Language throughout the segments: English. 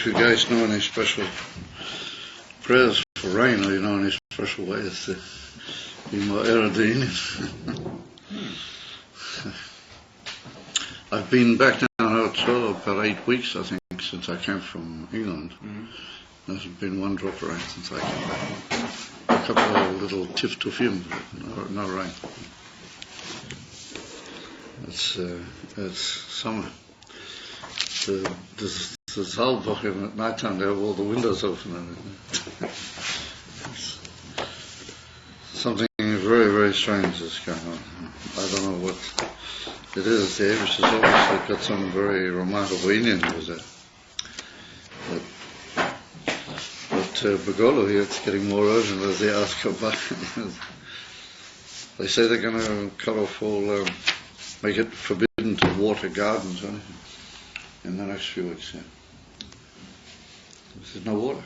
if you guys know any special prayers for rain, or you know any special ways to be more erudite. I've been back now about 8 weeks, I think, since I came from England. There's been one drop of rain since I came back. A couple of little tiff-tuffim, but no rain. It's summer. This whole book at night time they have all the windows open and something very, very strange is going on. I don't know what it is. The Irish has obviously got some very remarkable Indian with it. But Begolo here, it's getting more urgent as they ask about it. They say they're going to cut off all, make it forbidden to water gardens or anything in the next few weeks. Yeah. There's no water.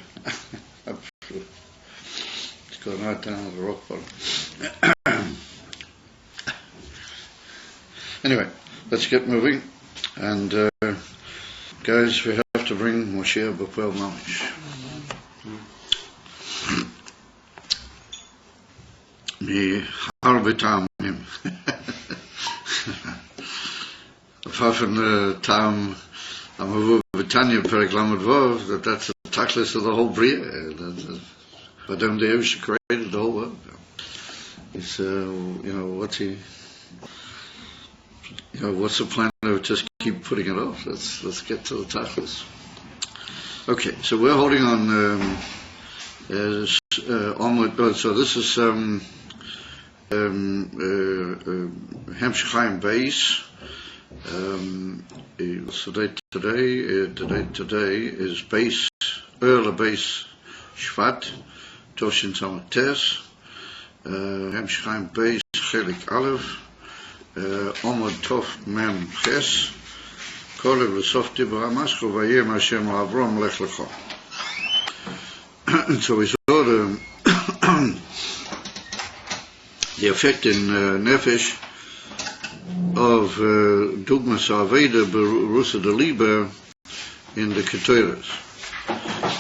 It's going right down to the rock bottom. Anyway, let's get moving. And guys, we have to bring Moshe B'Pel Mamish. Me harbe tamim. Apart from the tam Amavu B'Tanya Perek Lamed Vav, that's the tachlis of the whole Bria. For them, the Irish created the whole world. It's what's he? What's the plan to just keep putting it off? Let's get to the tachlis. Okay, so we're holding on. So this is Hemshchaim Beis. So today is Beis, early Beis Shvat, Toshin Samates, Hemshchaim Beis Chelik Aleph, Omod Tov Mem Ches, Kolev L'Sof Dibra Maskul Vayem Hashem Avram Lech Lecha. So we saw the effect in Nefesh of Dugmas Aveda Berusa de Liber in the Keteras.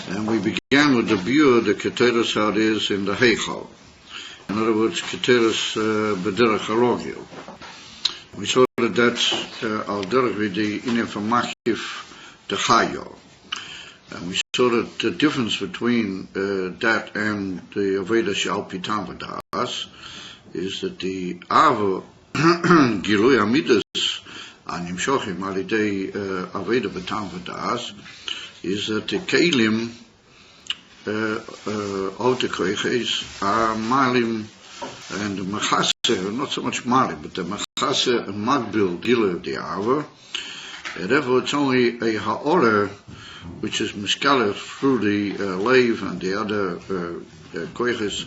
And we began with the Bur, the Keteras, how it is in the Heichal. In other words, Keteras Bederach Harogil. We saw that that's Al Derech with the Inefamachif de Chayo. And we saw that the difference between that and the Aveda Shal Pitam Vadas is that the Ava Gilui Amidas Anim Shochim Alidei Aveda Pitam Vadas is that the Kelim of the Koiches are Malim and the Machase, not so much Malim, but the Machase and Magbil Gilui of the Ava. And therefore it's only a Ha'orah which is miscaled through the lave and the other koiches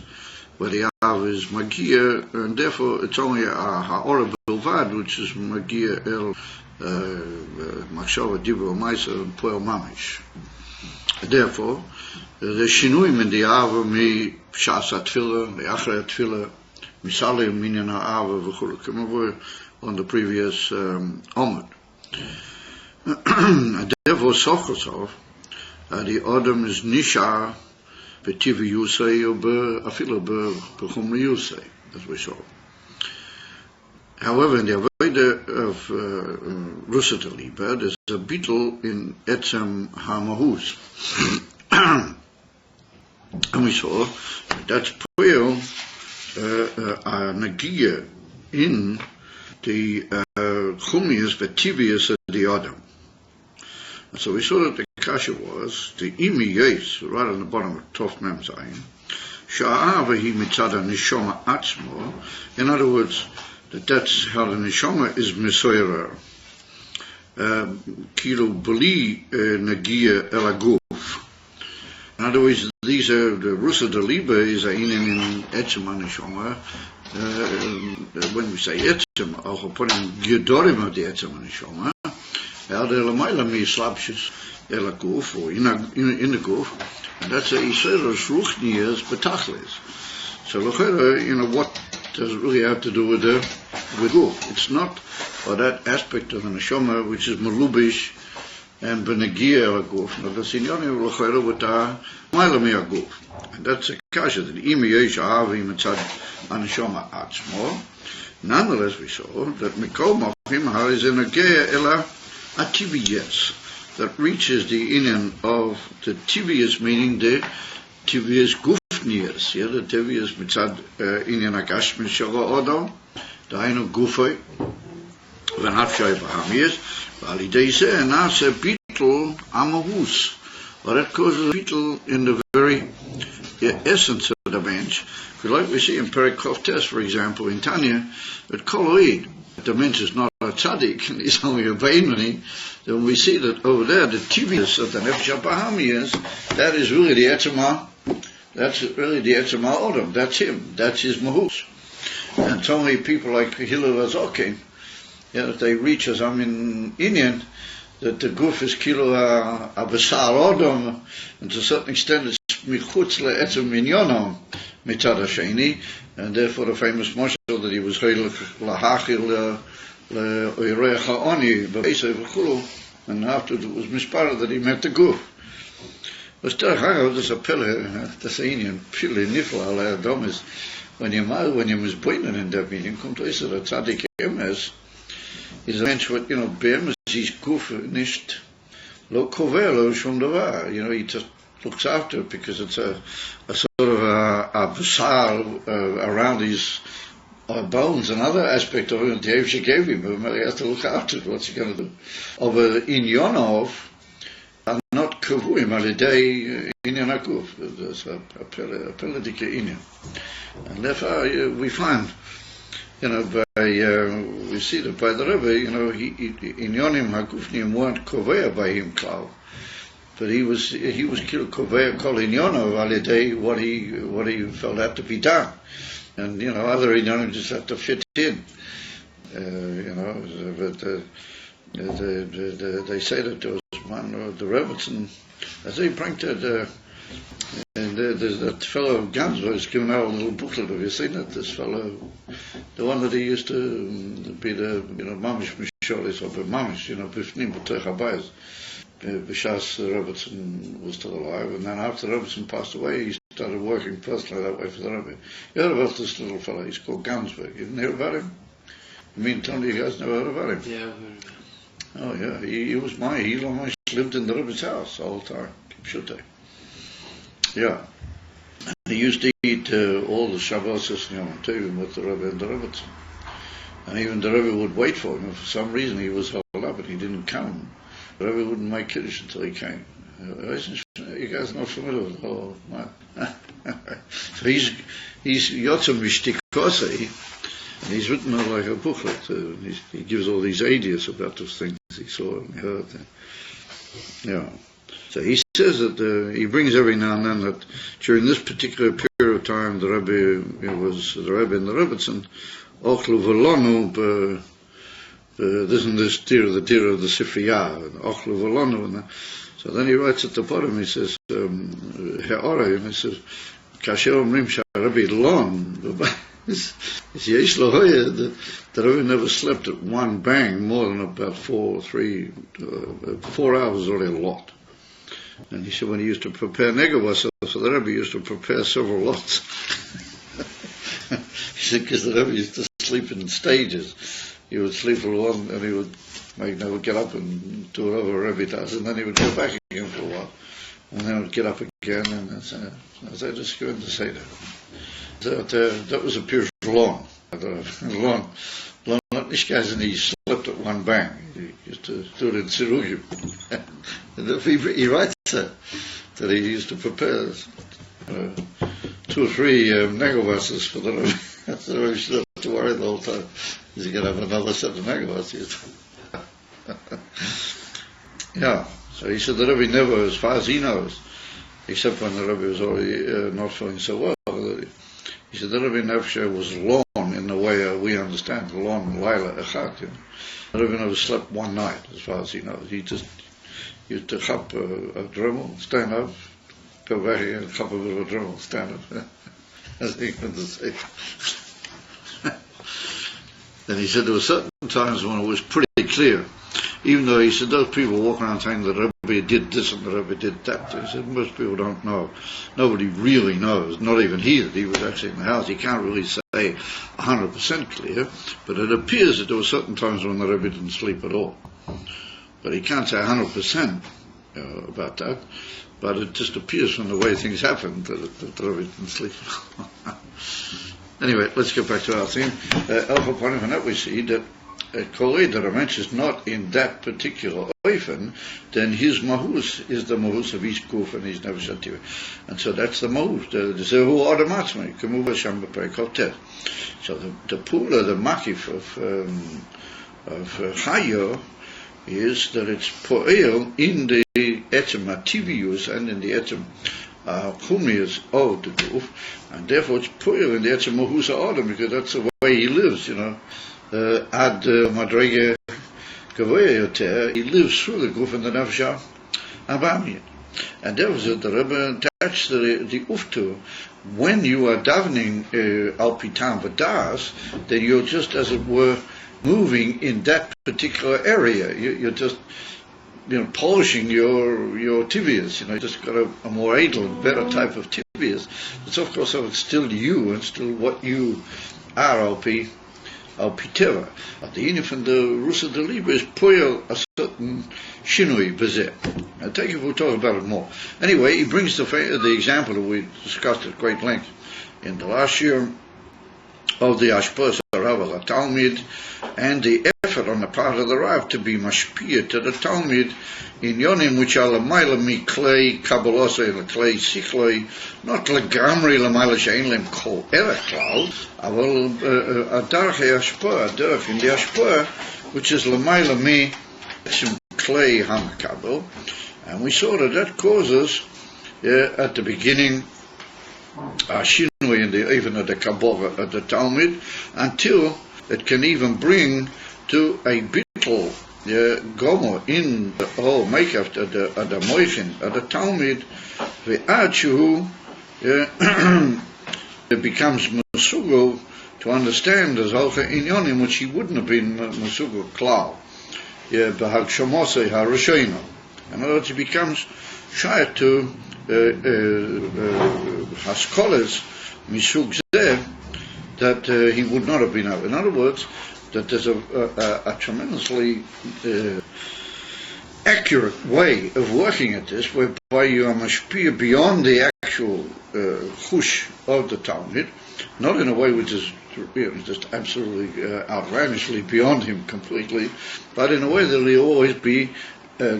where the av is magia, and therefore it's only a ha'orah bilvad which is magia el machshava dibur ma'aser and poel mamish. Therefore, the shinuim in the av mi shas atfila, the achra atfila, misalim minyan ha'ava v'chulu. Remember on the previous omid. Therefore, Sochosov, the Adam is Nishar, Betivi Yusei, or Afila Bechum Yusei, as we saw. However, in the Aveda of Rusa de Liber, there's a beetle in Etzem HaMahuz. And we saw that's Poel Nagia in the Chumius Betivius of the Adam. And so we saw that the kasha was the imi yes, right on the bottom of Tov Mem Zayin, sha'avahi mitzada nishoma atzmo. In other words, that's how the nishoma is misoyrer. Kilo beli nagia elaguf. In other words, these are the rusa de liber is ayin in etzem nishoma. When we say etzem, also putting giodorim of the etzem nishoma. Ja, de lamaila mi slapjes ela goof or in the goof, and that's a iseros ruchnias betachlis. So look at what does it really have to do with goof? It's not for that aspect of the neshama which is malubish and benegia el aguf. Now, the sinyonim l'chayru v'ta ma'ila mi aguf. And that's a kasha that imi yesh ahavi mitzad aneshama atzmo. Nonetheless, we saw that mikol machim ha'is enagea ela ativiyes, that reaches the inyan of the tivius, meaning the tivius gufnius, yeah, the tivius mitzad inyan agashmi shara odom, dainu gufay, v'nafshay b'hamiyes, v'alidei zeh nase bittul amahus, or that causes bittul in the very essence of the bench. Like we see in Perikov Test, for example, in Tanya, that Koloid, the mensch is not a tzaddik, and he's only a Bainmani, then we see that over there, the tibius of the Nefesh HaBahamiyas, that is really the Etzema, that's really the Etzema Odom, that's him, that's his Mahus. And so many people like Hillel Azokin, that they reach as Indian, that the Guf is Kilo Abasar Odom, and to a certain extent it's Michutz le'etzem minyonom mitzad hasheni, and therefore the famous Moshe that he was heilig lahachil le'oirech ha'oni b'Beis v'chulu, and afterwards it was mishpara that he met the Guf. But there's a pillar, that's Ayin, pillar nifla le'adom is when you was born in that meeting, kommt euch der tzaddik emes, is a mensch what beemes is Guf nicht lo kover lo shum davar, he just looks after it because it's a sort of a basar around his bones, another aspect of it. The she gave him, but he has to look after it. What's he going to do? Of in Yonov, not kavuim alidei inyan akuf. There's a politic inyan, and therefore we find, we see that by the Rebbe, he inyanim hakufnim weren't kovea by him, Klau. But he was killed kovea kol inyono alidei what he felt had to be done, and other inyonim just had to fit in, But they say that there was one the Rebbetzin, as they bring to and there's that fellow Gansberg is giving out a little booklet. Have you seen it? This fellow, the one that he used to be the mamish misholis or mamish, b'fnim b'tech habayis. B'shas Rebbetzin was still alive, and then after Rebbetzin passed away, he started working personally that way for the Rebbe. You heard about this little fellow? He's called Gansberg. You didn't hear about him? You mean Tony? You guys never heard about him? Yeah, I've heard about him. Oh yeah, he was he lived in the Rebbe's house all the time. Kipshute. Yeah. He used to eat all the Shabbos and Yom Tovim with the Rebbe and the Rebbetzin. And even the Rebbe would wait for him. And for some reason he was held up and he didn't come. The Rebbe wouldn't make Kiddush until he came. You guys are not familiar with the whole man. So he's Yotzim Mishtikosei, and he's written like a booklet. He gives all these ideas about those things he saw and heard. Yeah. So he says that he brings every now and then that during this particular period of time, the Rebbe and the Rebbetzin, Ochlu Velonu, this and this the deer of the Sifriyah, Ochlu Velonu. So then he writes at the bottom, he says, He'ora, and he says, Kasher Omrim Sha'Rebbe Lon, Yesh Lahoya, the Rebbe never slept at one bang more than about 4 hours is already a lot. And he said when he used to prepare negavasa, so the Rebbe used to prepare several lots. He said because the Rebbe used to sleep in stages. He would sleep for a while and he would never get up and do whatever Rebbe does, and then he would go back again for a while. And then would get up again, and as I just going to say that. That was a period long. Long. Not this guy's and he slept at one bang. He used to do it in Sirugim. And he writes that he used to prepare 2 or 3 negavasas for the Rebbe. So the Rebbe should have to worry the whole time. Is he going to have another set of negavasas? Yeah. So he said the Rebbe never, as far as he knows, except when the Rebbe was already not feeling so well, he said the Rebbe Nefesh was long in the way we understand, long Laila Echad. The Rebbe never slept one night, as far as he knows. He just used to chop a dremel, stand up, go back again, chop a bit of a dremel, stand up. As he went to say. And he said there were certain times when it was pretty clear, even though he said those people walking around saying the Rebbe did this and the Rebbe did that. He said most people don't know. Nobody really knows, not even he that he was actually in the house. He can't really say 100% clear, but it appears that there were certain times when the Rebbe didn't sleep at all. But he can't say 100% about that, but it just appears from the way things happened that the Rebbe didn't sleep at all. Anyway, let's get back to our theme. Alpha Ponim, and that we see that Korei, the Ramesh, is not in that particular oifen, then his mahus is the mahus of his kuf and his nefesh ativa. And so that's the mahus. The zehu adamatzmei, kemuva sham b'perikot. So the pula, the makif of Chayo is that it's po'el in the etzem ativius and in the etzem chumius of the kuf, and therefore it's po'el in the etzem mahus ha'adam, because that's the way he lives, ad madrege gavoya yoter, he lives through the guf and the nefesh abamiyat. And therefore the Rebbe attached the uftu, when you are davening al pitam v'das, then you're just, as it were, moving in that particular area. You're just, polishing your tibias. Just got a more edel and better type of tibias. It's of course it's still you and still what you are al piteva. But the Ayin from the Rusa de Libre is poil a certain shinui bezeh. I take it we'll talk about it more. Anyway, he brings the example that we discussed at great length in the last year of the Ashpos Rav al Talmid, and the effort on the part of the Rav to be mashpia to the Talmid in yonim which are l'mayla mi klei kabbalosei l'klei sichloi, not legamri l'mayla she'en lem kol erech klal, aval adarche ashpah, adarch in the ashpah, which is l'mayla mi etzem klei hamakabel, and we saw that causes at the beginning shinui in the even of the Kabbalah of the Talmud, until it can even bring to a bittul gomo in the whole makeup of the moichin of the Talmud, ve'ad shehu it becomes mesugo to understand as halcha inyonim which he wouldn't have been mesugo klal b'hagshomosei harishayim. In other words, he becomes shy to haskolas misug zeh that he would not have been able. In other words, that there's a tremendously accurate way of working at this, whereby you are mashpia beyond the actual chush of the Talmud, not in a way which is just absolutely outlandishly beyond him completely, but in a way that he'll always be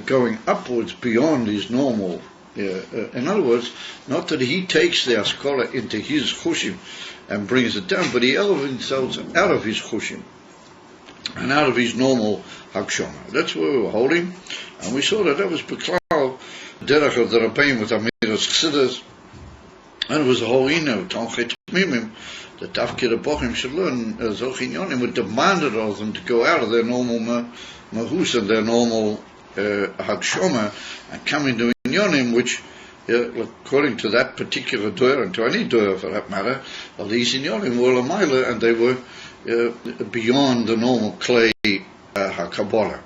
going upwards beyond his normal. In other words, not that he takes the askola into his chushim and brings it down, but he elevates himself out of his chushim and out of his normal hagshoma. That's where we were holding, and we saw that was beklal derech of the Rabbein with Amiras Chassidus, and it was a whole ino Talmid Mimim that Tafkid Abochim should learn. Zochin Yonim would demanded of them to go out of their normal mahus and their normal hagshoma and come into inyonim, which according to that particular doer, and to any doer for that matter, well, these inyonim were lamayla, and they were beyond the normal clay hakabbalah.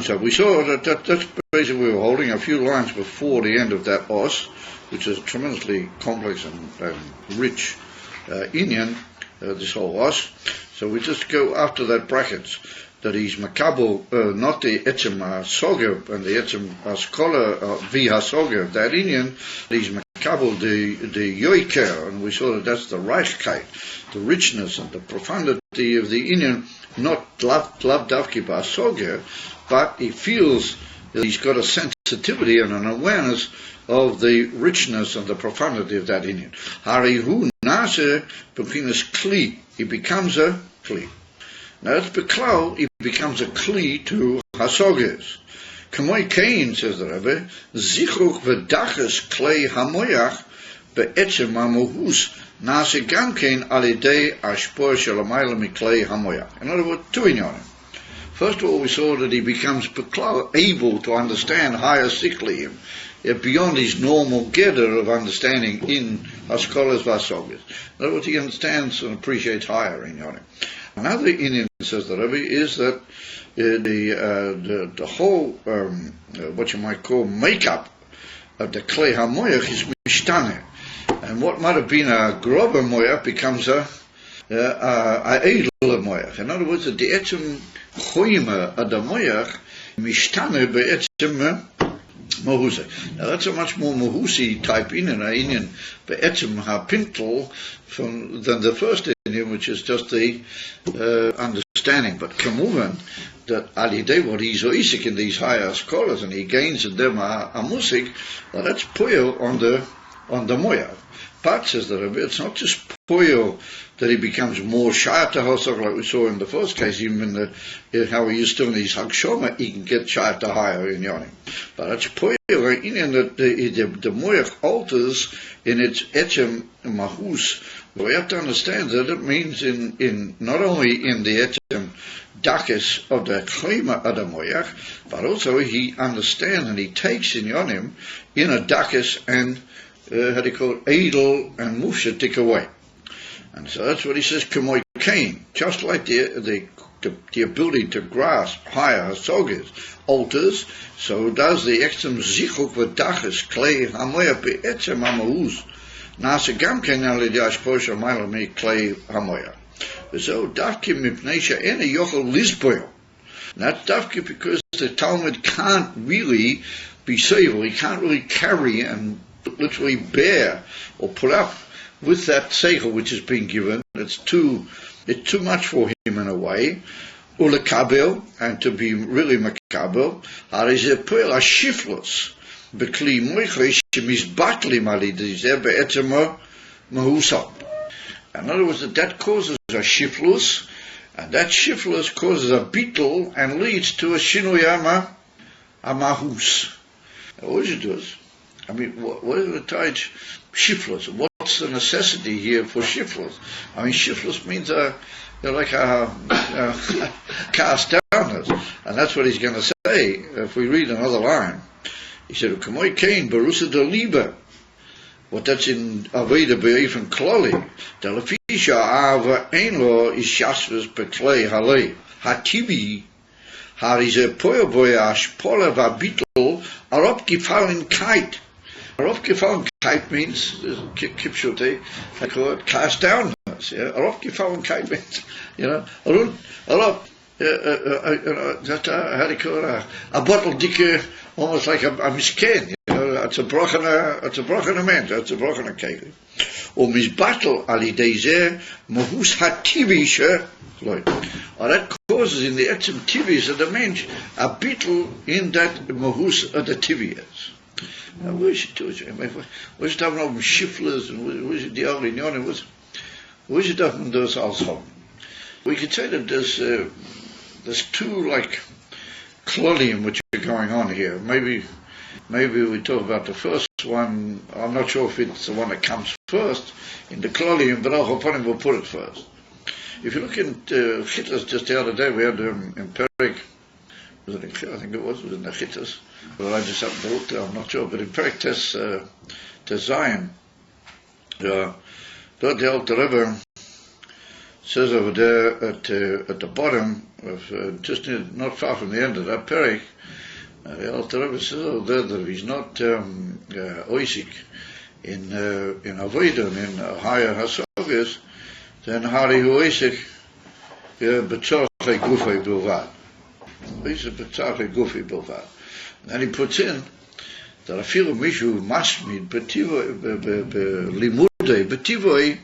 So we saw that's basically we were holding a few lines before the end of that os, which is tremendously complex and rich inyan, this whole os. So we just go after that brackets, that he's makabel, not the etzem soger and the etzem askola vi hasoger, that inyan, he's makabel the yoiker, and we saw that that's the reichkeit, the richness and the profundity of the inyan, not lav davki ba'asoger, but he feels that he's got a sensitivity and an awareness of the richness and the profundity of that inyan. Harihu nase bekinas kli, he becomes a kli. Now that's beklal, he becomes a kli to hasoges. Kamoi Kain, says the Rebbe, zichruk v'daches klei hamoyach be'etzem hamohus nase gamkein alidei ashpor shelamayla miklei hamoyach. In other words, two inyanim. First of all, we saw that he becomes beklal, able to understand higher sikliim, beyond his normal gather of understanding in haskolas v'hasoges. In other words, he understands and appreciates higher inyanim. Another Indian, says the Rebbe, is that the whole, what you might call makeup of the Klei HaMoyach is mishtane. And what might have been a grober moyach becomes a edler moyach. In other words, the etzem choyma of the moyach mishtane be'etzem mahuse. Now that's a much more mahusi type Indian be'etzem ha'pintel than the first Indian, which is just the understanding. But kamuvan, that alidei what he's oisik in these higher scholars, and he gains in them a musik, well, that's poyo on the moyach. But, says the Rebbe, it's not just poyo that he becomes more shayat to hosok, like we saw in the first case, even in how he used to in his hagshoma, he can get shayat to higher in yonim. But it's poyo in that the moyach alters in its etzem mahus. We have to understand that it means in not only in the etzem dakis of the klima of the moyach, but also he understands and he takes in yonim in a dakis and how do you call it, edel and mufsha take away. And so that's what he says, Kamoy Kain, just like the ability to grasp higher hasogas alters, so does the extreme zichuk v'dachas klei hamoya be'etzem ha'mahuz nasa gam ken al yedei hashposha ma'ala me klei hamoya. So dafki mipnei she'ena yochel lizboyo. That's dafki because the Talmud can't really be civil, he can't really carry and literally bear or put up with that seichel which is being given. It's too much for him in a way. Ulekabel, and to be really makabel, harize poel ashiflos bekli moichesh shemizbatli malidizeh be'etzema mahusot. In other words, that causes a shiflus, and that shiflus causes a beetle and leads to a shinuyama amahus. What it does? I mean, what is the tide shiflus? What's the necessity here for shiflus? I mean, shiflus means they're like a cast downers, and that's what he's going to say. If we read another line, he said, "Kamoy Kain barusa de liba." What that's in Aveda Be'if and Kloli. The lefisha ava ein lo is shasvus beklei halei hatibi harize poyo boyash pola vabitel arop gefallen kite. Arop gefallen kite means kipshute, I call it cast down. Yeah, arop gefallen kite means, arop how do you call it, a bottle dicker, almost like a misken. It's a brochen mens, it's a brochen kegel. Misbattle alidei mahus hativisha, or that causes in the etzem tivis of the mensch a beetle in that mahus of the tivias. Now, where's it to? Where's it having all shiflers and where's it the only union? Where's it having those also? We could say that there's two like clodium which are going on here. Maybe we talk about the first one. I'm not sure if it's the one that comes first in the clodium, but I'll we'll put it first. If you look at Chittas just the other day, we had in Perik, I think it was in the Chittas, but I just haven't looked there, I'm not sure, but in Perik to Zion, the Alter Rebbe says over there at the bottom of just not far from the end of that Perik, the Alter Rebbe says over there that if he's not oisik in avodah and in higher hasogas, then hari hu oisik b'tzorchei gufei bilvad. Oisik b'tzorchei gufei bilvad. And then he puts in that afilu mishu masmid b'limudei b'tivoi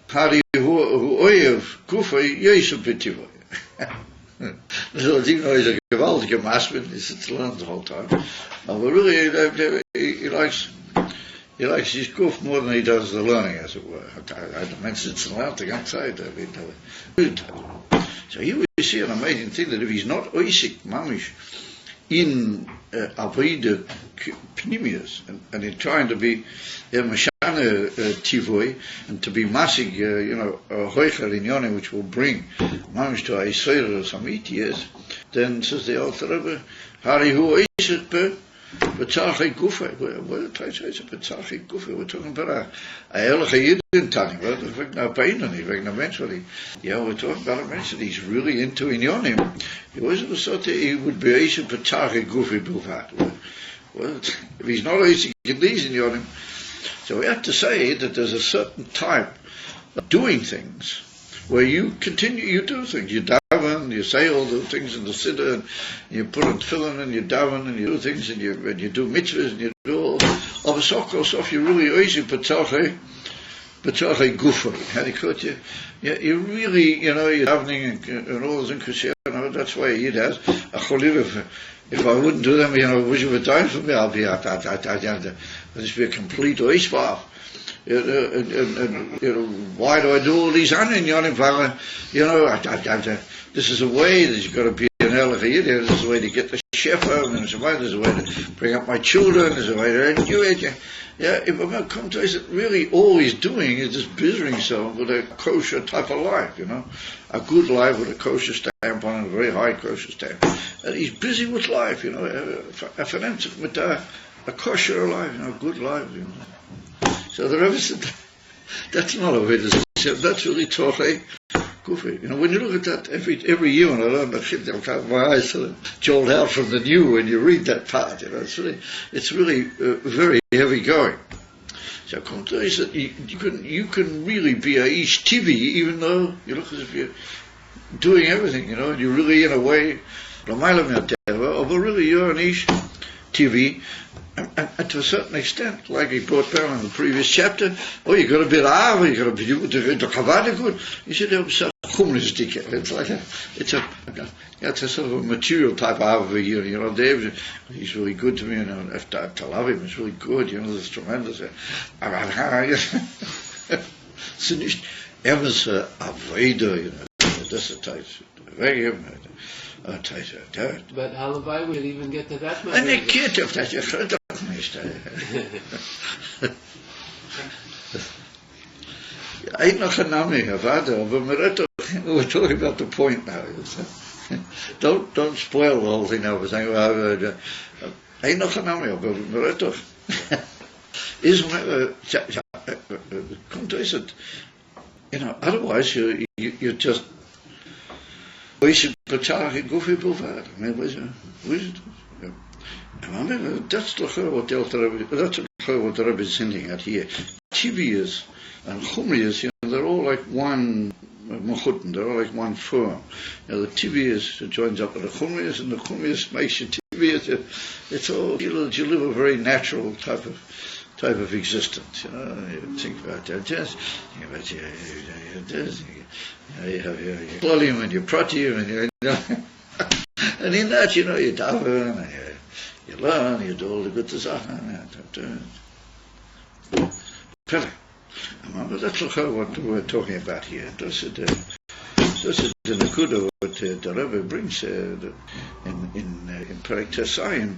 hari hu oyev gufei yosef b'tivoi. So even though he's a gewaltige masmid, he sits to learn the whole time. But really, he likes his goof more than he does the learning, as it were. The man sits and learns the outside. So here we see an amazing thing, that if he's not oisik mamish in avodah pnimius and in trying to be mashana tivoi and to be masig, hoicher in yonim, which will bring mamish to a yisrael or some 8 years, then says the Alter Rebbe, hari hu oisik B'tzarchei gufa. What did I say? B'tzarchei gufa. We're talking about a ehrliche Yid in Tani. Wegen a Beinen, wegen a Mensch. Yeah, we're talking about a Mensch that he's really into Inyonim. He wasn't thought that he would be Eisha B'tzarchei gufa b'vat. Well, if he's not Eisha Gedliz Inyonim, so we have to say that there's a certain type of doing things where you do things. You daven, you say all the things in the siddur, and you put on tefillin, and you daven, and you do things, and you do mitzvahs, and you do all. Of a sof, you really oizy b'tzarchei gufa. How do you call it? You really, you're davening and all those things. That's why Yid has a choliv. If I wouldn't do them, would you have time for me? I'd just be a complete oisbaf. Why do I do all these anin? This is a way that you've got to be an ehrliche Yid. There's a way to get the shefa, and there's a way to bring up my children, there's a way to do it. Yeah, if I'm come to it, really all he's doing is just busying himself with a kosher type of life, a good life with a kosher stamp on it, a very high kosher stamp. And he's busy with life, with a kosher life, a good life. So the Rebbe said, that's not a way to say, that's really Torah Gufi. When you look at that every year when I learn the Chiddush, my eyes sort of jolt out from the new when you read that part. It's really very heavy going. So he said, you can really be a Ish TV even though you look as if you're doing everything, and you're really in a way, but really you're an Ish TV. And to a certain extent, like he brought down in the previous chapter, you got a bit of you got a bit the kavada good. You should have some chumnistic. It's a sort of a material type of Dave, he's really good to me, and after to love him, it's really good. It's tremendous. So nicht ever so avoider, that's a type. Very but Halavai will even get to that much. And a kid of that, you heard of me. I know a name of Ada, but we're talking about the point now. Don't spoil the whole thing now. I know a name of Mereto. Come to it. Otherwise you just. That's the what the Rebbe is hinting at here. Tibias and Chumrias, they're all like one Mechutten, they're all like one form. The Tibias joins up with the Chumrias, and the Chumrias makes you Tibias. It's all, you live a very natural type of existence, you think about that, just think about you have your Klolim and your Pratim, and and in that, you daven, and you learn, you do all the good stuff, that's what we're talking about here. This is the Nakuda what the Rebbe brings in Perek Ayin,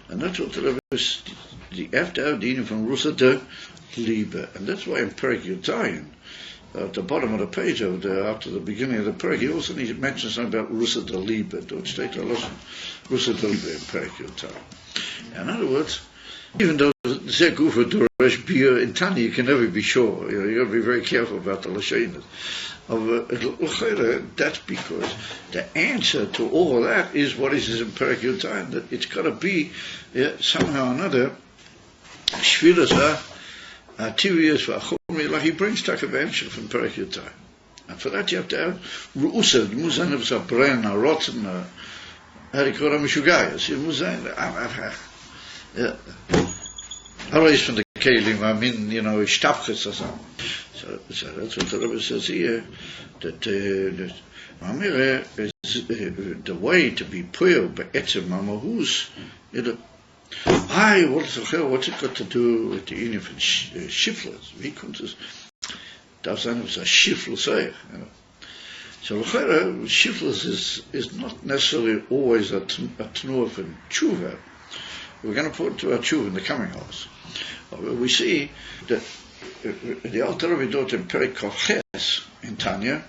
and that's what the Rebbe is after Ayin from Rusa de Liebe, and that's why in Perek Ayin, at the bottom of the page after the beginning of the Perek, he also mentions something about Rusa de Liebe. Don't take a lesson, Rusa de Liebe in Perek Ayin. In other words, even though Zekufa Doresh Beer in Tani, you can never be sure. You got to be very careful about the Lashonas. That's because the answer to all of that is what is in Perek Ayin, that it's got to be somehow or another Shvilas Tivias V'Achumri, like he brings Takavanshel from Perek Ayin. And for that you have to have Ru'usa, Muzan of Zabren, Rotzen, how do you call them, Mishugayas, Muzan, always from the Kelim, Shtafchis or something. So that's what the Rebbe says here, that Mamire is the way to be poor by Etzem Mamahus. What's it got to do with the union of Shiflers? Wie kommt es? Darf sein, es a Shifl say. So Shiflers is not necessarily always a Tnuah for Tshuva. We're going to put to our Tshuva in the coming house. We see that the Alter Rebbe taught in Perek Ches in Tanya,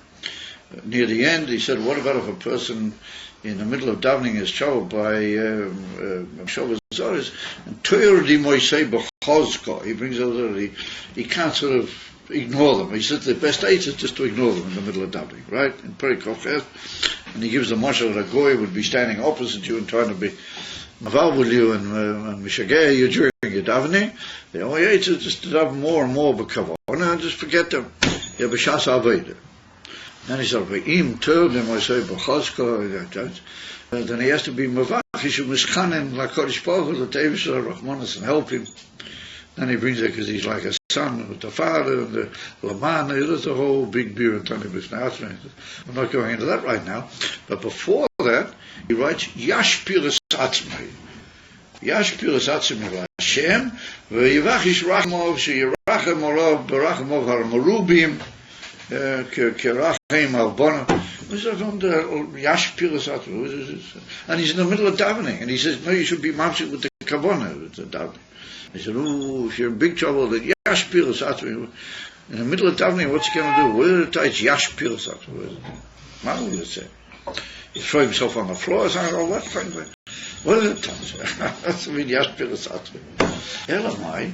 near the end, he said, what about if a person in the middle of davening is told by Shavas Zoris, and Toyer di Moisei B'chozko. He brings out that he can't sort of ignore them. He says the best aid is just to ignore them in the middle of davening, right? In Perikov, and he gives the mashal that a goy would be standing opposite you and trying to be maval with you and mishageh you during your davening. The only aid is just to daven more and more b'kavod, and just forget them. You have a shas aveda. Then he said, "Im told him I say b'chazko." Then he has to be mavach. He should mischanen laKodesh Baruch Hu l'tevish Rachmanis and help him. Then he brings it because he's like a son with the father and the laman. There's a whole big beer and tani b'snei. I'm not going into that right now. But before that, he writes Yash Piras Atzmai. Yash Piras Atzmai Hashem v'yivachish rachmov sheyirachem olav berachmov harmarubim. And he's in the middle of davening, and he says, "No, you should be mamshik with the kavana with the davening." He said, "Oh, if you're in big trouble, then yash piras in the middle of davening, what's he going to do? What is it? It's yash piras what would it say? He throw himself on the floor, saying, "Oh, what is it?" That's what yash piras Elamai,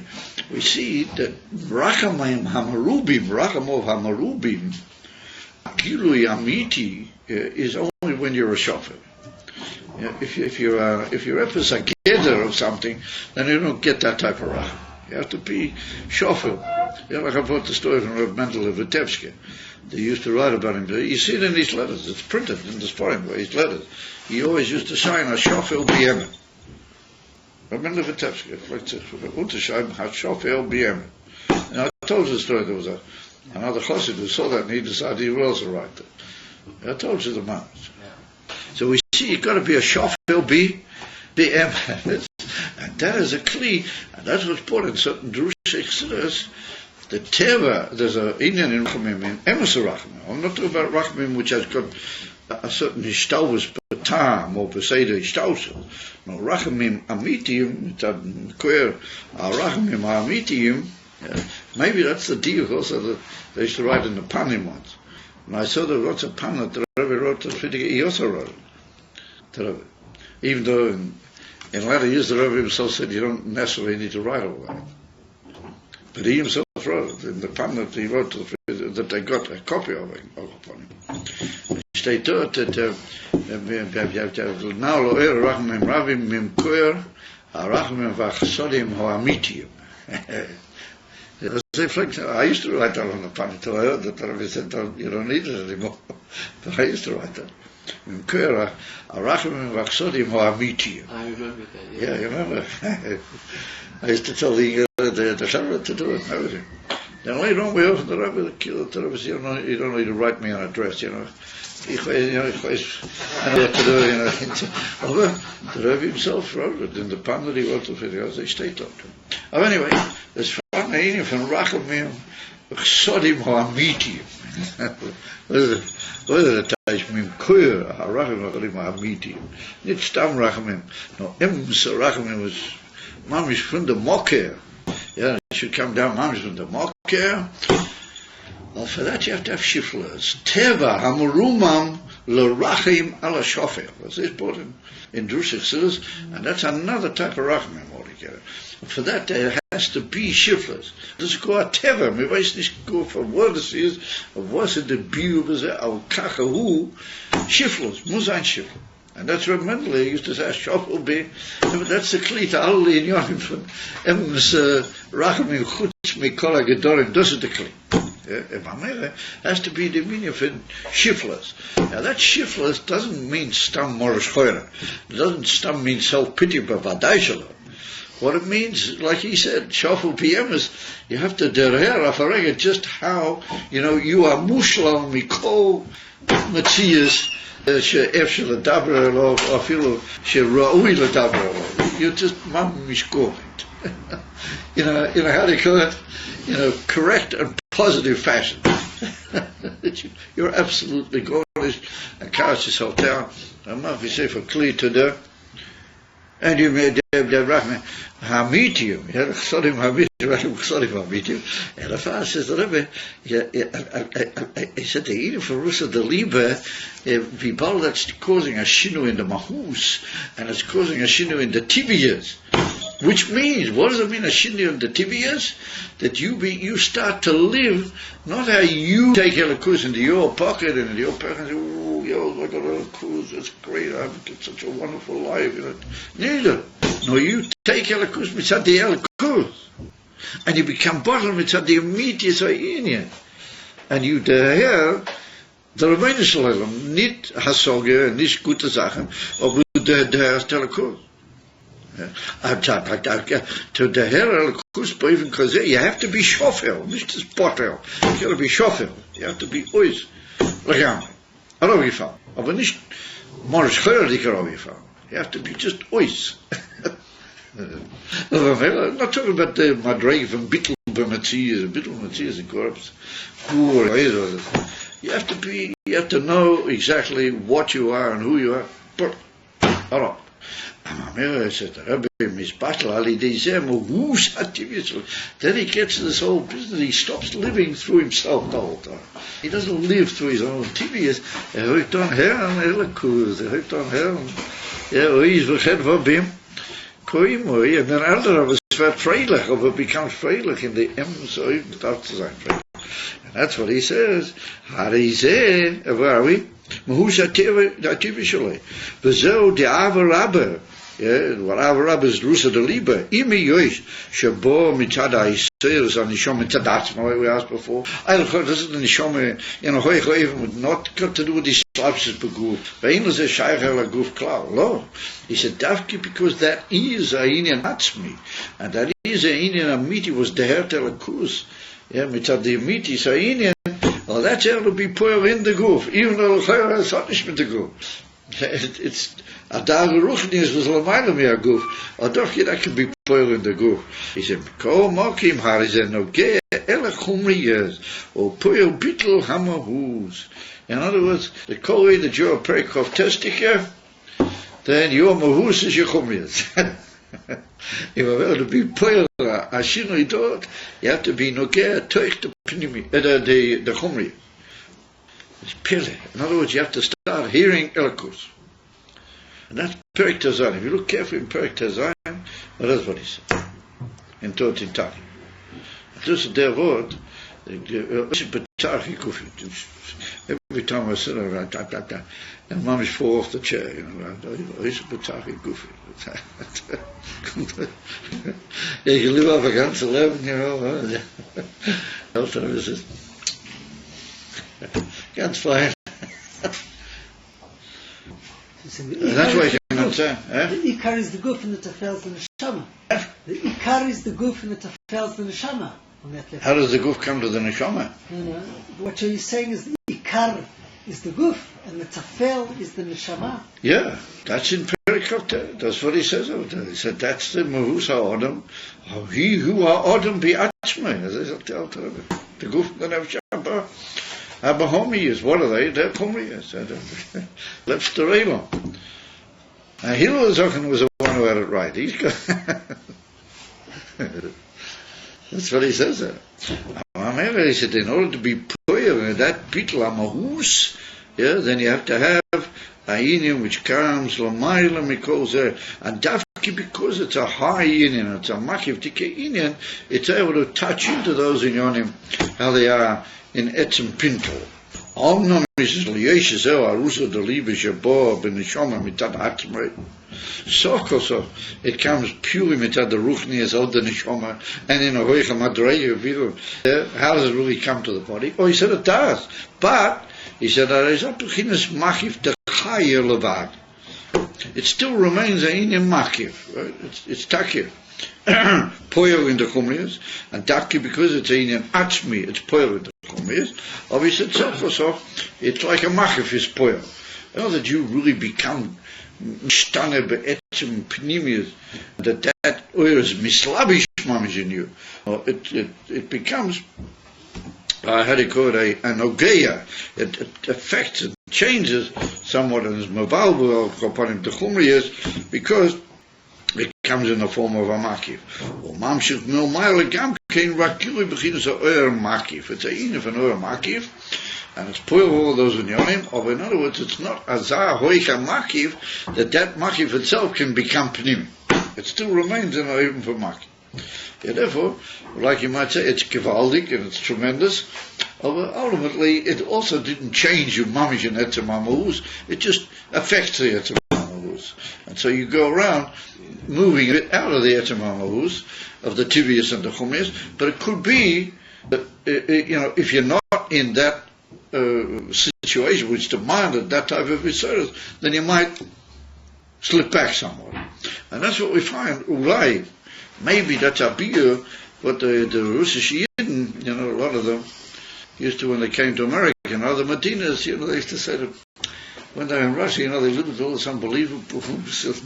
we see that Rachamim Hamarubim, Rachamov Hamarubim, Gilui Amiti is only when you're a shofar. If you're a gather of something, then you don't get that type of racham. You have to be shofar. Like I brought the story from Reb Mendel of Vitebske. They used to write about him. You see it in these letters. It's printed in the Sforim by his letters. He always used to sign a shofar b'yemen. Remember Vitebske, Unterschreiben hat Shofel BM. And I told you the story, there was another chassid who saw that and he decided he would also write it. I told you the man. So we see you've got to be a Shofel BM. And that is a kli, and that's what's put in certain Drush Exodus. The Teva, there's an Indian in Rachamim, in Emes Rachamim. I'm not talking about Rachamim which has got a certain Hishtaus Batam or Beseda Hishtaus. No, Rachamim Amitiyim, Queer, Rachamim Amitiyim, maybe that's the deal also that they used to write in the Panim ones. And I saw there was lots of Pan that the Rebbe wrote to the Fidige, he also wrote it. Even though in later years the Rebbe himself said you don't necessarily need to write all that. But he himself wrote it in the Pan that he wrote to the Fidige, that they got a copy of it upon him. Steht dort, that now lo rachmim ravim mim koer, rachmim v'achsodim ho'amitiyim. I used to write that on the pan until I heard that the Rabbi said, you don't need it anymore. But I used to write that. Mim koer, rachmim v'achsodim ho'amitiyim. I remember that, yeah. Yeah, you remember? I used to tell the Shabbat to do it and everything. Then later on we offered the Rabbi to kill it. The Rabbi said, you don't need to write me an address, I know what to do, the Rebbe himself wrote it in the pan that he wrote the videos, they stayed up to him. Oh, anyway, there's from Rachamim, Chsodim Ha'amitiyim. What is it? Mim Koyer, Rachamim Ha'amitiyim. Nicht Stam Rachamim. No, Ems Rachamim was Mamish from the Moker. Yeah, it should come down Mamish from the Moker. Well, for that you have to have shiflers. Teva hamurumam l'rachim ala shofel. That's this brought in Drush Exodus, and that's another type of rachim altogether. For that there has to be shiflers. Das go a teva. We weiß nicht go for what it is, of was it the biu was al kachahu shiflers. Muss ein shifler. And that's what Mendel used to say, shofel be. That's the kli to all the inyanim from ems rachim chutz mikol hagedorim. Das is the kli. Has to be the meaning of shiflers. Now that shiflers doesn't mean stam morish choyra. It doesn't stam mean self-pity but vadaishala. What it means, like he said, shofel PM is you have to derher afarega just how, you are mushlam mikol matzias she'ef she'ledaber elo afilu she'ra'ui ledaber elo. You just mamish go it. How do you call it? Correct and positive fashion. You're absolutely gorgeous and cast yourself down. I'm not if you say for clear to do. And you may Hamitium, Chsodim Hamitium, and the father says, the Rebbe, he said, the Ayin for Rusa the Liebe, people that's causing a shinu in the Mahus, and it's causing a shinu in the Tibias. Which means, what does it mean, a shinu in the Tibias? That you start to live, not how you take Elikus into your pocket and into your pocket and say, oh, yo, I got Elikus, it's great, I've got such a wonderful life. Neither. No, you take Elikus mitzad the Elikus, and you become bottom mitzad the immediate Ayin. And you daher, the Rebbeinu Shalom, nicht Hasoge, nicht gute Sachen, aber du daherst Elikus. To daher Elikus, even because you have to be shofel, nicht das Bottel. You got to be shofel. You have to be ois, legamri. Arogifal. Aber nicht morish choyerdik arogifal. You have to be just ois. I'm not talking about the madreg from bittul b'matzias and corpse. You have to know exactly what you are and who you are. But alright. Then he gets to this whole business. He stops living through himself the whole time. He doesn't live through his own tibias. Hoeft on Herren, Elikus. Hoeft on Herren. He's vergeten van Bim. Koim, and then elder of us werd freilich, or becomes freilich in the M, so he starts to say freilich. And that's what he says. Harizeh, where are we? Mahusha Tivishale. Bezo de Avarabba. What Avarabba is Rusa de Liba. Imi Yoish, Shabo Mitada Iseres on Nishom Mitadatma, we asked before. I thought this is the Nishom, even with not got to do with these slapses begoof. Vainus a Shaykh Guf Klau. No. He said, Davki, because that is Ayin Atzmi. And that is Ayin Amiti was the Hertel Kus. Mitad the Amiti is Ayin. Well, that's able to be poor in the goof, even though it's not with the goof. It's a dag ruchnis was lamaila me a goof. Or doch that can be poor in the goof. He said, Ko mokim harizen no ge ele chumriyas or poor bitl hamahus. In other words, the koi that you're a perikov testika, then your mahus is your chumriyas. If you're able to be poor a shinoi dot, you have to be nogea toich the chumri. It's pele. In other words, you have to start hearing Elikus. And that's Perik Tazayin. If you look carefully in Perik Tazayin, well, that's what he said. In Tot in Taki. This is their word. Every time I sit around, and Mom is fall off the chair, Yeah, you live off against 11, Elton is ganz fine. That's why you can understand. The Ikar is the goof and the Tafels and the Neshama. The Ikar is the goof and the Tafels and the Neshama. How does the goof come to the Neshama? No. What you're saying is the Ikar is the goof and the Tafel is the Neshama. Yeah, that's in Perikot. That's what he says over there. He said that's the Mahus HaOdam. He who HaOdam be Atzmei. As I tell the goof and the Neshama. Abahomi what are they? They're Kumriyas. Left the Raylon. Now Hillel Zochen was the one who had it right. He's got that's what he says there. He said, in order to be poor in that Pitla Mahus, then you have to have Ayin which comes Lamaila Mikos there. And Dafki, because it's a high Inyan, it's a Makiv Tike Inyan, it's able to touch into those Inyanim, how they are in Etzem Pinto. Omnam is Lieshes Arusa de Liebe Shabo ben Neshama mitad Atzmei. So it comes purely mitad the Ruchnias of the Neshama and in a Hoicha Madreya Viru. How does it really come to the body? Oh, he said it does. But he said that is up to Chinas Machif the Chayer Levad. It still remains a Inyan Machif. Right? It's Takir. Poyer in the Chumrias, and Daki because it's in Atzmi, it's Poyer in the Chumrias. Obviously, so it's like a Machif is Poyer. You know that you really become Mishtane be'etzim Pnimius, that oil is mislabish mamish in you. It becomes, how do you call it, an ogeya. It affects, it changes somewhat in his Mavalbu upon him the Chumrias, because it comes in the form of a makiv. Or mamshich milmayla gam kein rakili beginners a oyer makiv. It's a yin of an oyer makiv, and it's put all those in yonim. Or in other words, it's not azah hoicha makiv that makiv itself can become pnim. It still remains in a even for makiv. Yeah, therefore, like you might say, it's gewaldig and it's tremendous. But ultimately, it also didn't change your mamish and etzem hamahus. It just affects the etzem hamahus. And so you go around moving it out of the etzem hamahus, of the tibius and the chumias. But it could be that, if you're not in that situation which demanded that type of research, then you might slip back somewhat. And that's what we find, ulai. Maybe that's a beer, but the Russish Yidden, a lot of them used to, when they came to America, the Medinas, they used to say that when they were in Russia, they lived with all this unbelievable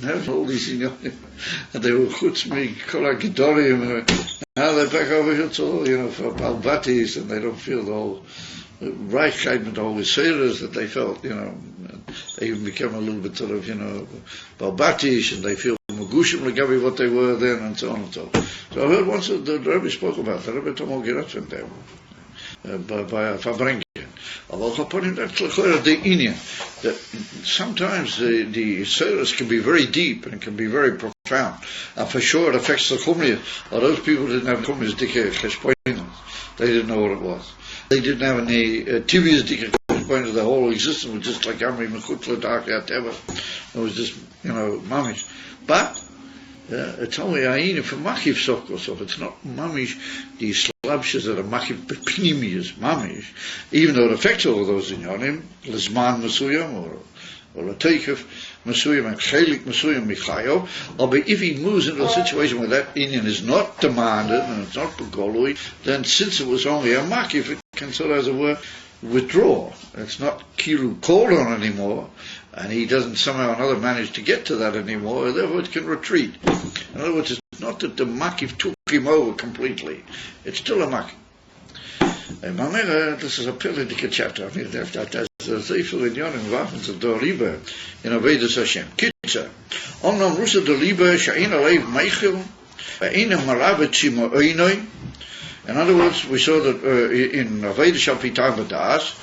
and all these, and they were chutzmi, kolakidorium, and now they're back over here, it's all, for Balbatis, and they don't feel the whole Reichkeit with all the sailors that they felt, they even become a little bit sort of, Balbatish, and they feel Magushim Lagabi what they were then, and so on and so on. So I heard once that the Rebbe spoke about that, Rebbe Tomo Geratven there, by Fabrengen. Although upon him, that's the Indian, that sometimes the sailors can be very deep and can be very profound, and for sure it affects the Chumriyah. Those people didn't have Chumriyah's dike cheshboinus. They didn't know what it was. They didn't have any tibias dike cheshboinus. The whole existence was just like Amri Mechutla Darkat ever. It was just, mamish. But it's only Ayin for machiv sokosov. It's not mamish the slabshas that are machiv pnimius mamish, even though it affects all of those in yonim, lezman mesuyam or lateikef mesuyam and chelik mesuyam michayo. But if he moves into a situation where that Indian is not demanded and it's not begolui, then since it was only a machiv, it can sort of, as it were, withdraw. It's not kilu called on anymore, and he doesn't somehow or another manage to get to that anymore, therefore it can retreat. In other words, it's not that the makiv took him over completely. It's still a makiv. This is a political chapter. I mean, there's Zeifel in Yonim Waffens of the Liebe in Avedus Hashem. Kitzer. Omnam Rusa de Liebe, Sha'in Alev Meichel, Eina Maravet Shimo Oinoi. In other words, we saw that in Avedus Shapitam Badas,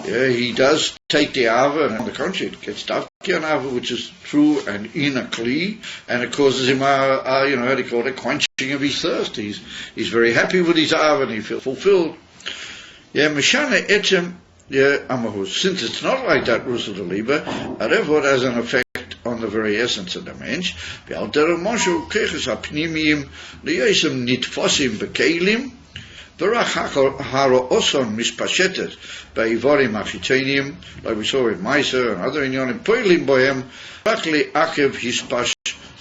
he does take the Ava, and on the contrary, it gets Davki an Ava, which is true and in a Kli, and it causes him how do you call it, quenching of his thirst. He's very happy with his Ava, and he feels fulfilled. Mishane Etzem, Amahus. Since it's not like that, Rusa de Liebe, therefore it has an effect on the very essence of the mensch. Be'alter Moshe Keches HaPnimiyim Liyesem Nitfosim Bekelim, Haro Oson mispashetet by Ivorim Achitanium, like we saw with Meiser and other inyonim, Poilim Bohem, Rakli Akev Hispash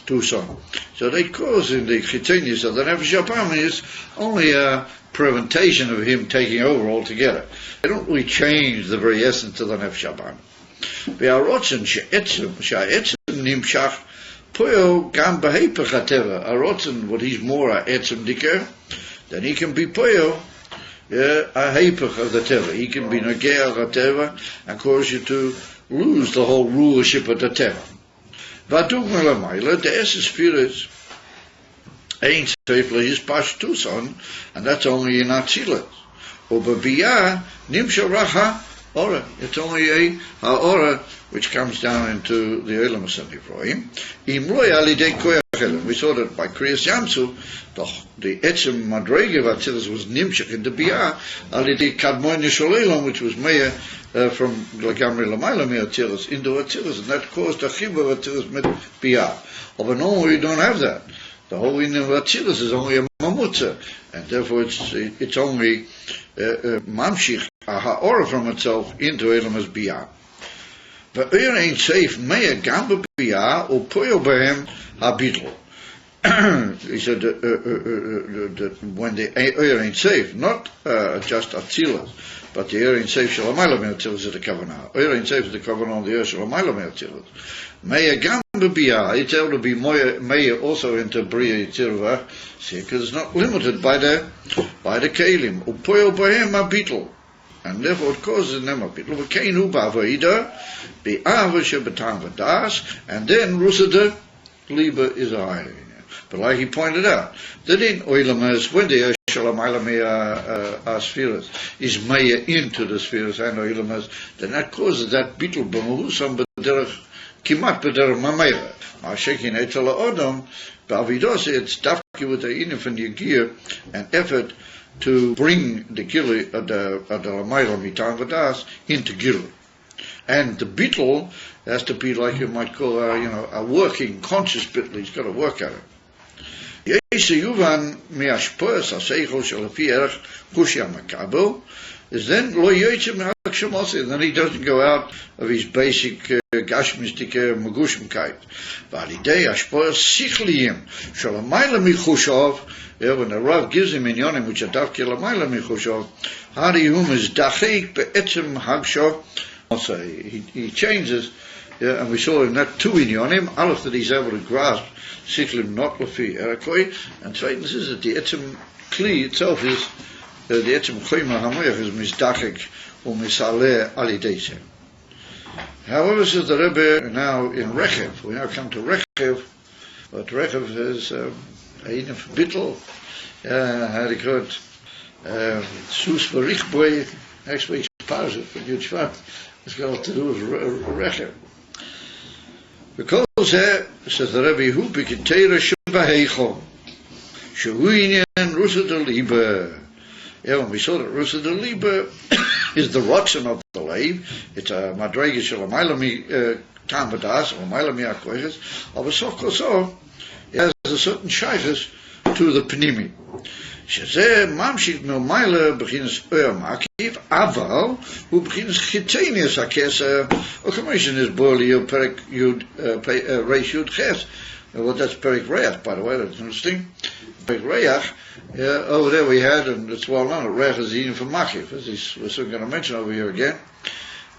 Tuson. So they cause in the Chitanius of the Nefesh Apam is only a preventation of him taking over altogether. They don't really change the very essence of the Nefesh Apam. Be'arotzen she'etzem nimshach poyo gam behepech hateva. Arotzen, what he's more a etzem diker, then he can be poyo, a hepech of the teva. He can be nagea of the teva and cause you to lose the whole rulership of the teva. Vadugma lamaila, the essence spirits ain't safely his pashtuson, and that's only in Atzilas. Obabiyah nimsha racha ora. It's only a ora which comes down into the Elam Nivroim. Imloy alidei koyach elam. We saw that by Kriyas Yamsu, the etzem madrege of Atzilas was nimshach in the biyah alidei kadmon yishol elam, which was meya from Lagamri Lamayla me Atzilas into Atzilas, and that caused a chibur of Atzilas mit biyah. But no, we don't have that. The whole in of Atzilas is only a mamutza, and therefore it's only mamshich a ha'ora from itself into elam as biyah. But ain't safe meya gamba biyah or poyo behem habitl. He said that when the ain't safe, not just Atzilas, but the ain't safe shalamayla me Atzilas is the kavanah. Ain't safe is the kavanah on the earth shalamayla me Atzilas. Meya gamba biyah, it's able to be meya also into bria yitzirva, see, because it's not limited by the kelim. Upoyo behem habitl. And therefore it causes them a bit. And then Rusa de Liebe is a higher. But like he pointed out, that in Oilamas, when the Shalamayla spheres is maya into the spheres and Oilamas, then that causes that beetle b'mahusam b'derech kimat b'derech mamayla. Shekin etala odom, b'avidos it's dafki with the inif and yagir and effort to bring the gili the lamayla mitan v'das into gili. And the beetle has to be like you might call a working, conscious beetle. He's got to work at it. Is then lo then he doesn't go out of his basic gashmistic magushmkeit. Validei ashpoer sichliim shalamayla michushov. When the Rav gives him inyonim which are davke lamayla michushov, harihum is dachik be'etzem hagshov. Also, he changes, and we saw in that two inyonim, aleph that he's able to grasp, sichlim not lefi erakoi, and second is that the etzem kli itself is, the etzem choyma hamoyach is mizdachik or misaleh alideisem. However, says the Rebbe now in Rechev, we now come to Rechev, but Rechev is Ayin of Bittel, had a good Sus Verichboy, next week's Parashat for Shvat. It's got to do with Rechev. Because says the Rebbe, who bekitera shebaheichom, shehuinyan rusa de liba. Yeah, when we saw that rusa de liba is the rotzen of the lave, it's a madrega shelamayla tam v'das or mayla mi akoyches. Of a sof koso, it has a certain shaychus to the pnimi. Shezeh mamshik no mayla begins makiv aval who begins chitenius hakesa or commission is borli perik yud reish yud ches. Well, that's perik reach, by the way. That's interesting. Perik reach. Over there we had, and it's well known, that reach is the Ayin for makiv, as we're soon going to mention over here again.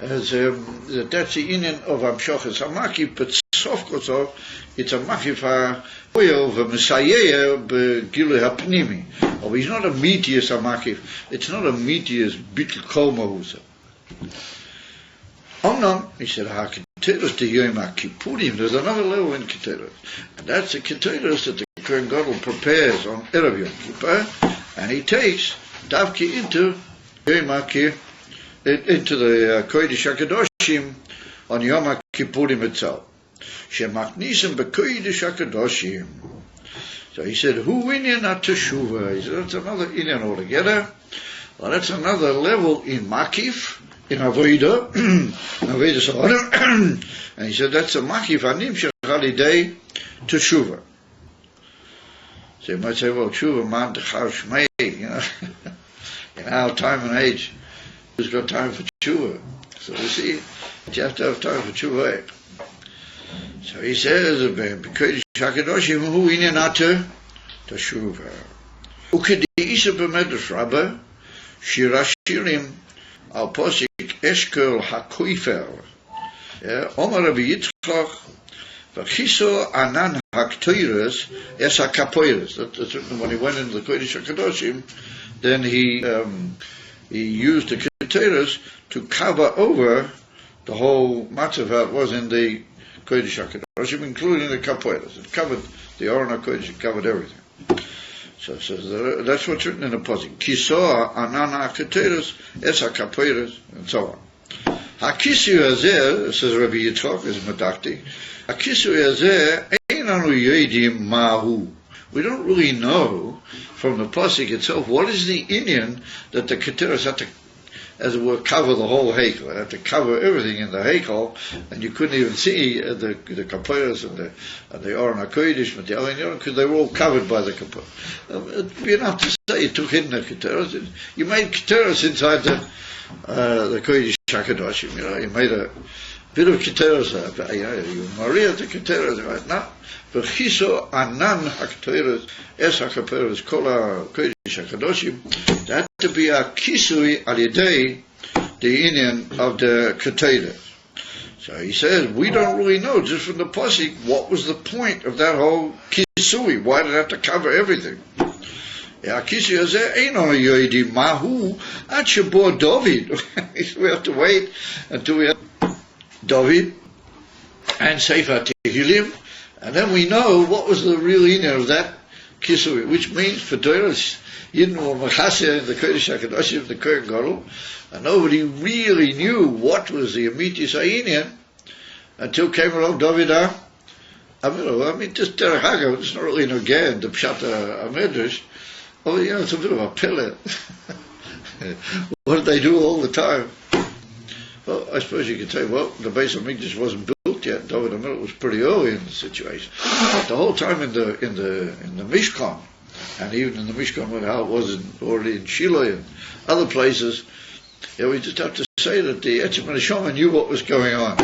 As that's the Ayin of amshoches hamakiv, but sof kotzov it's a makiv ha'oyel v'mesayeh b'gilui ha'pnimi. Oh, he's not a metius ha'makiv. It's not a metius bitl kol mahusa. Omnam, he said, ha'keteros de yom ha'kippurim. There's another level in keteros, and that's the keteros that the Kohen Gadol prepares on Erev Yom Kippur, and he takes davki into Yom Kippur, into the Kodesh HaKadoshim on Yom Kippurim itself. Shemachnisem b'Kodesh HaKadoshim. So he said, "Who inyan at teshuva?" He said, "That's another inyan altogether. Well, that's another level in makif, in avodah, avodah sa'odem." And he said, "That's a makif anim shechalidei teshuva." So you might say, "Well, teshuva man dechav shmei," in our time and age, who's got time for teshuva? So we see, you have to have time for teshuva. So he says, "Because Hakadoshim hu inyanata teshuva." Ukedi isa b'medrash Rabbah shirashirim al posik eshkel hakoifer. Omar Rabbi Yitzchak v'chiso anan haktoiros es hakapoiros. That's when he went into the Kodesh HaKadoshim, then he used the keteros to cover over the whole matzav that was in the Kodesh HaKadoshim, including the kapoiros. It covered the Aron HaKodesh, it covered everything. So that's what's written in the posik. Kisoa anana keteros es hakapoiros, and so on. Hakisu hazeh, says Rabbi Yitzchak, is medakti. Hakisu hazeh einanu yodim mahu. We don't really know from the posik itself what is the inyan that the keteros had to, as it were, cover the whole heichal. It had to cover everything in the heichal, and you couldn't even see the kaporos and the Aron HaKodesh, but the Ayin, because they were all covered by the kapor. It'd be enough to say you took in the keteros. You made keteros inside the Kodesh HaKadoshim. You made a bit of keteros. You Maria the keteros, right? Now, v'chiso anan hakteros es hakaperos kol Kodesh HaKadoshim. That to be a kisui al yedei the inyan of the keteros. So he says we don't really know just from the pasuk what was the point of that whole kisui. Why did it have to cover everything? Kisui hazeh einon yodim mahu ad shebo David. We have to wait until we have David and Sefer Tehillim, And then we know what was the real inyan of that kisui, which means for Torah's Yidden were Machaseh in the Kodesh HaKadoshim, the Kohen Gadol, and nobody really knew what was the Amitis Ayin until came along David HaMelech. I mean, just Derech Hagav, it's not really no again the Pshat HaMedrash. Oh, it's a bit of a pillar. What did they do all the time? Well, I suppose you could say, well, the Beis Hamikdash wasn't built yet. David HaMelech was pretty early in the situation. The whole time in the Mishkan, and even in the Mishkan when how it was already in Shiloh and other places, we just have to say that the Etzem and Neshama knew what was going on,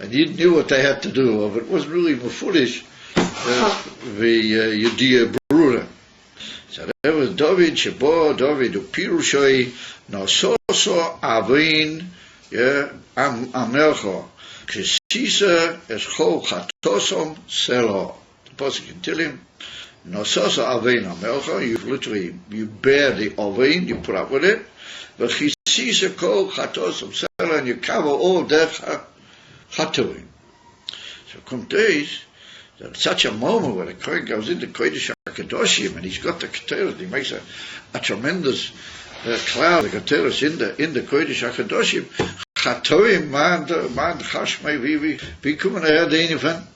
and you knew what they had to do. But it wasn't really mefurish the Yediyah Berura. So there was David Shabo, David Upirushay, Nasoso Ayin, Amelcha, Kisisa Eschol Chatosom Selo. The Pasuk can tell him, Nasoso Ayin Amelcha, you bear the Ayin, you put up with it, but Kisisa Kol Chatosom Selo, and you cover all their Chatoim. So come days, at such a moment where the Kohen goes into Kodesh HaKadoshim and he's got the Keteros, he makes a tremendous cloud of Keteros in the Kodesh HaKadoshim. Chatoim man chashmei wie kommen dahin von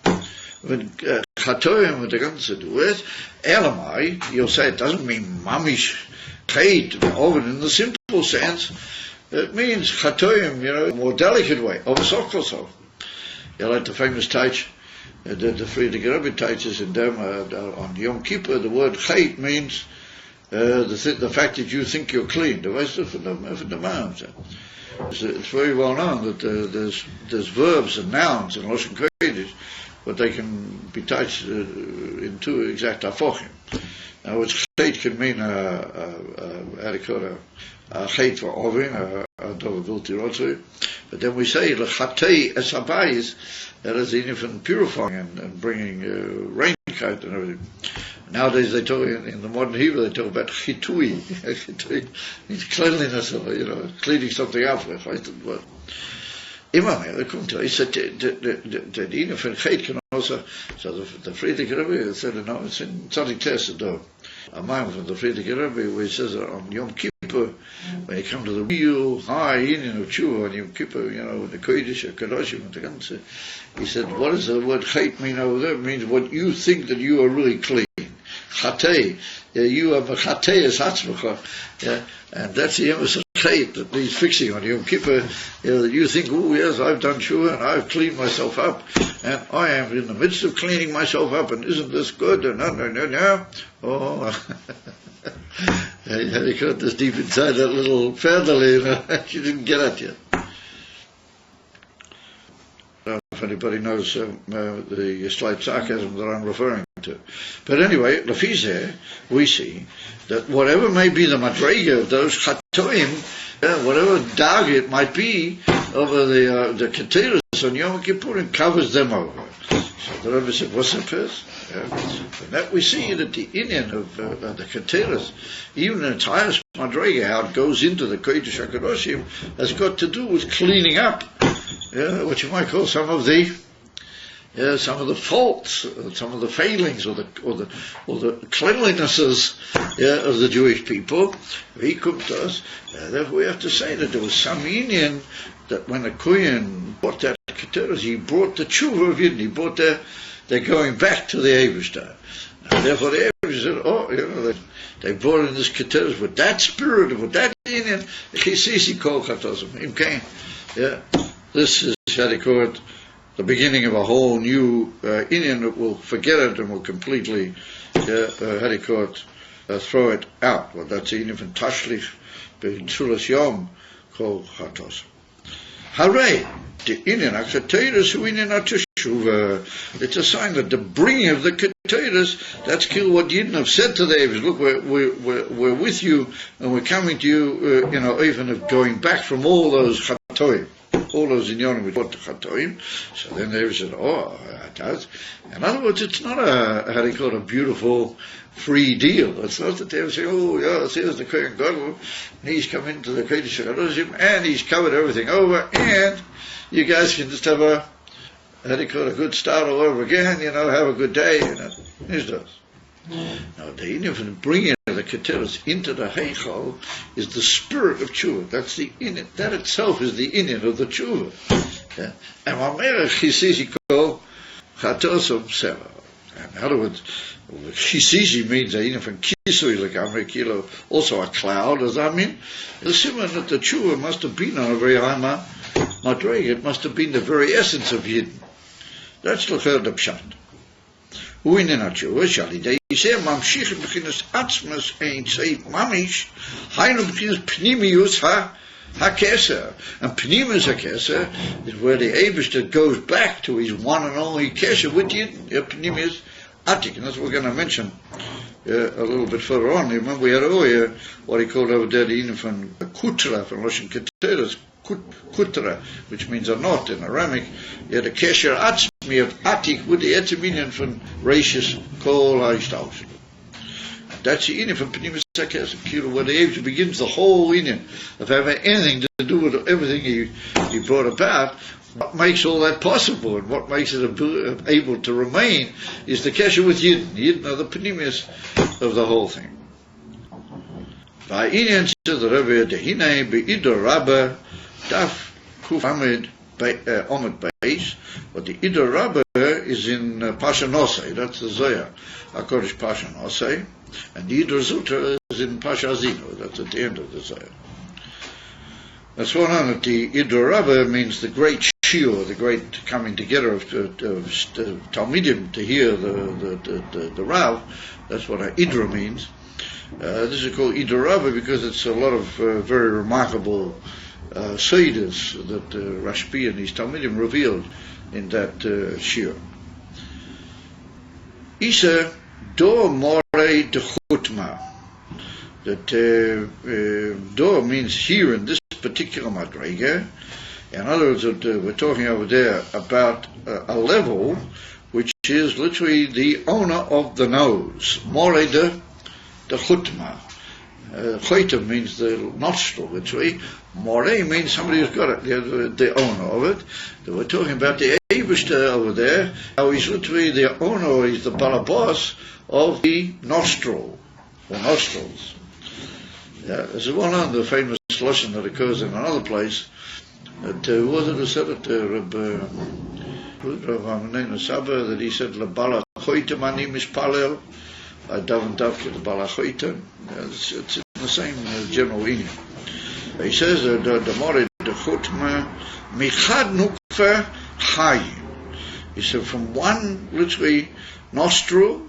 Chatoim with the ganze duet. Elamai, you'll say it doesn't mean mamish chait, even in the simple sense. It means Chatoim, a more delicate way, of a sokoso. You like the famous teich. The Friedrich Rebbe teaches in them on Yom Kippur. The word chait means the fact that you think you're clean. The rest of the mounds. It's very well known that there's verbs and nouns in Lashon Kodesh, but they can be touched in two exact afochim. Now, chait can mean how to call it a chait for ovin, a dovavilti rotzoy. But then we say lechatei es habayis, that is even purifying and bringing raincoat and everything. Nowadays they talk in the modern Hebrew they talk about chitui. Chitui means cleanliness of cleaning something up. Imam, the Kumta, he said that even for chait can also. So the Friedrich Rebbe said no, it's in Tzadik Tesador. A man from the Friedrich Rebbe where he says on Yom Kippur, when you come to the real high Indian of Tshuva on Yom Kippur, the Kodesh HaKadoshim and the Ganze, he said, what does the word chait mean over there? It means what you think that you are really clean. Chatei, you have a chatei as hatzmacha, and that's the emphasis of chait that he's fixing on Yom Kippur. You think, oh yes, I've done Tshuva and I've cleaned myself up, and I am in the midst of cleaning myself up, and isn't this good? And no. Oh, you got this deep inside that little featherly, she didn't get at yet. If anybody knows the slight sarcasm that I'm referring to. But anyway, Lefizeh, we see that whatever may be the madrega of those chatoim, whatever dag it might be over the keteros on Yom Kippur, covers them over. So the Rebbe said, what's the first? And that we see that the inyan of the keteros, even the entire madrega, how it goes into the Kodesh HaKadoshim, has got to do with cleaning up. What you might call some of the faults, some of the failings, or the cleanlinesses of the Jewish people. He comes to us. Therefore, we have to say that there was some union that when the Kohen brought that keteros, he brought the tshuva of Yidden. He brought they're going back to the Eivishter. Therefore, the Eivishter said, they brought in this keteros with that spirit, with that union. Chisisi kol chatosim. Him came. This is, the beginning of a whole new Indian that will forget it and will completely, throw it out. Well, that's even from Tashlich, B'Tzulas Yom, called Chatos. Hooray! The Indian HaKateros who Indian HaTeshuva. It's a sign that the bringing of the Keteros, that's kill what Yidden have said to the Avish. Look, we're with you, and we're coming to you, even of going back from all those Chatoim. All those inyanim we brought to Chatoim. So then they said, it does. In other words, it's not a beautiful free deal. It's not that they say, here's the Kohen Gadol, and he's come into the Kodesh HaKadoshim, and he's covered everything over, and you guys can just have had a good start all over again, have a good day, This does. Now, the inyan for bringing the keteros into the heichal is the spirit of tshuva. That's the inyan. That itself is the inyan of the tshuva. Yeah? And Mamerech Chisisi Ko Chatosom Seva. In other words, Chisisi means a inyan from Kisui Legamre Kilo, also a cloud. Does that mean? The simon that the tshuva must have been on a very high madrega. It must have been the very essence of Yidden. That's the pshat. הוא עניין התשובה שעל ידי זה ממשיך מבחינת עצמוס אין סעיף ממש, היינו מבחינת פנימיוס הכסר. And pnimis hakesser is where the Eibishter goes back to his one and only kesser with pnimis atik, and that's what we're going to mention a little bit further on. Remember we had earlier what he called over there the inyan from kutra, from Russian keteros, kutra, which means a knot in Aramic. You had a kesher atzmi of atik with the etziminian from rashis kol ha'ishtaush. That's the inyan from pnimis hakesser, where the Eibishter begins the whole inyan of having anything to do with everything he brought about. What makes all that possible and what makes it able to remain is the kesher with Yidden. Yidden are the pnimis of the whole thing. By inyan says the Rebbe, Dehine be'idor rabba daf kuf amid Beis, but the idor rabba is in Pasha Nosei, that's the Zohar, HaKodesh Pasha Nosei, and the idor zutra is in Pasha Azino, that's at the end of the Zohar. That's one on it. The idor rabba means the great shiur, the great coming together of Talmidim to hear the Rav. That's what idra means. This is called idor rabba because it's a lot of very remarkable Seidas that Rashbi and his Talmidim revealed in that shiur. Isa do more de chutma. That do means here in this particular madrega. In other words, we're talking over there about a level which is literally the owner of the nose. More de chutma. Choyta means the nostril, literally. Moreh means somebody who's got it, the owner of it. We're talking about the Eibishter over there, how he's literally the owner, he's the balabos of the nostril, or nostrils. Yeah, there's one on the famous lesson that occurs in another place, that was it who said it, Rav Saba, that he said, Labala choyta mani mishpalel, I daven davke the bala choyta. It's in the same general meaning. He says the more the chutma michad nukva chayin. He said from one literally nostril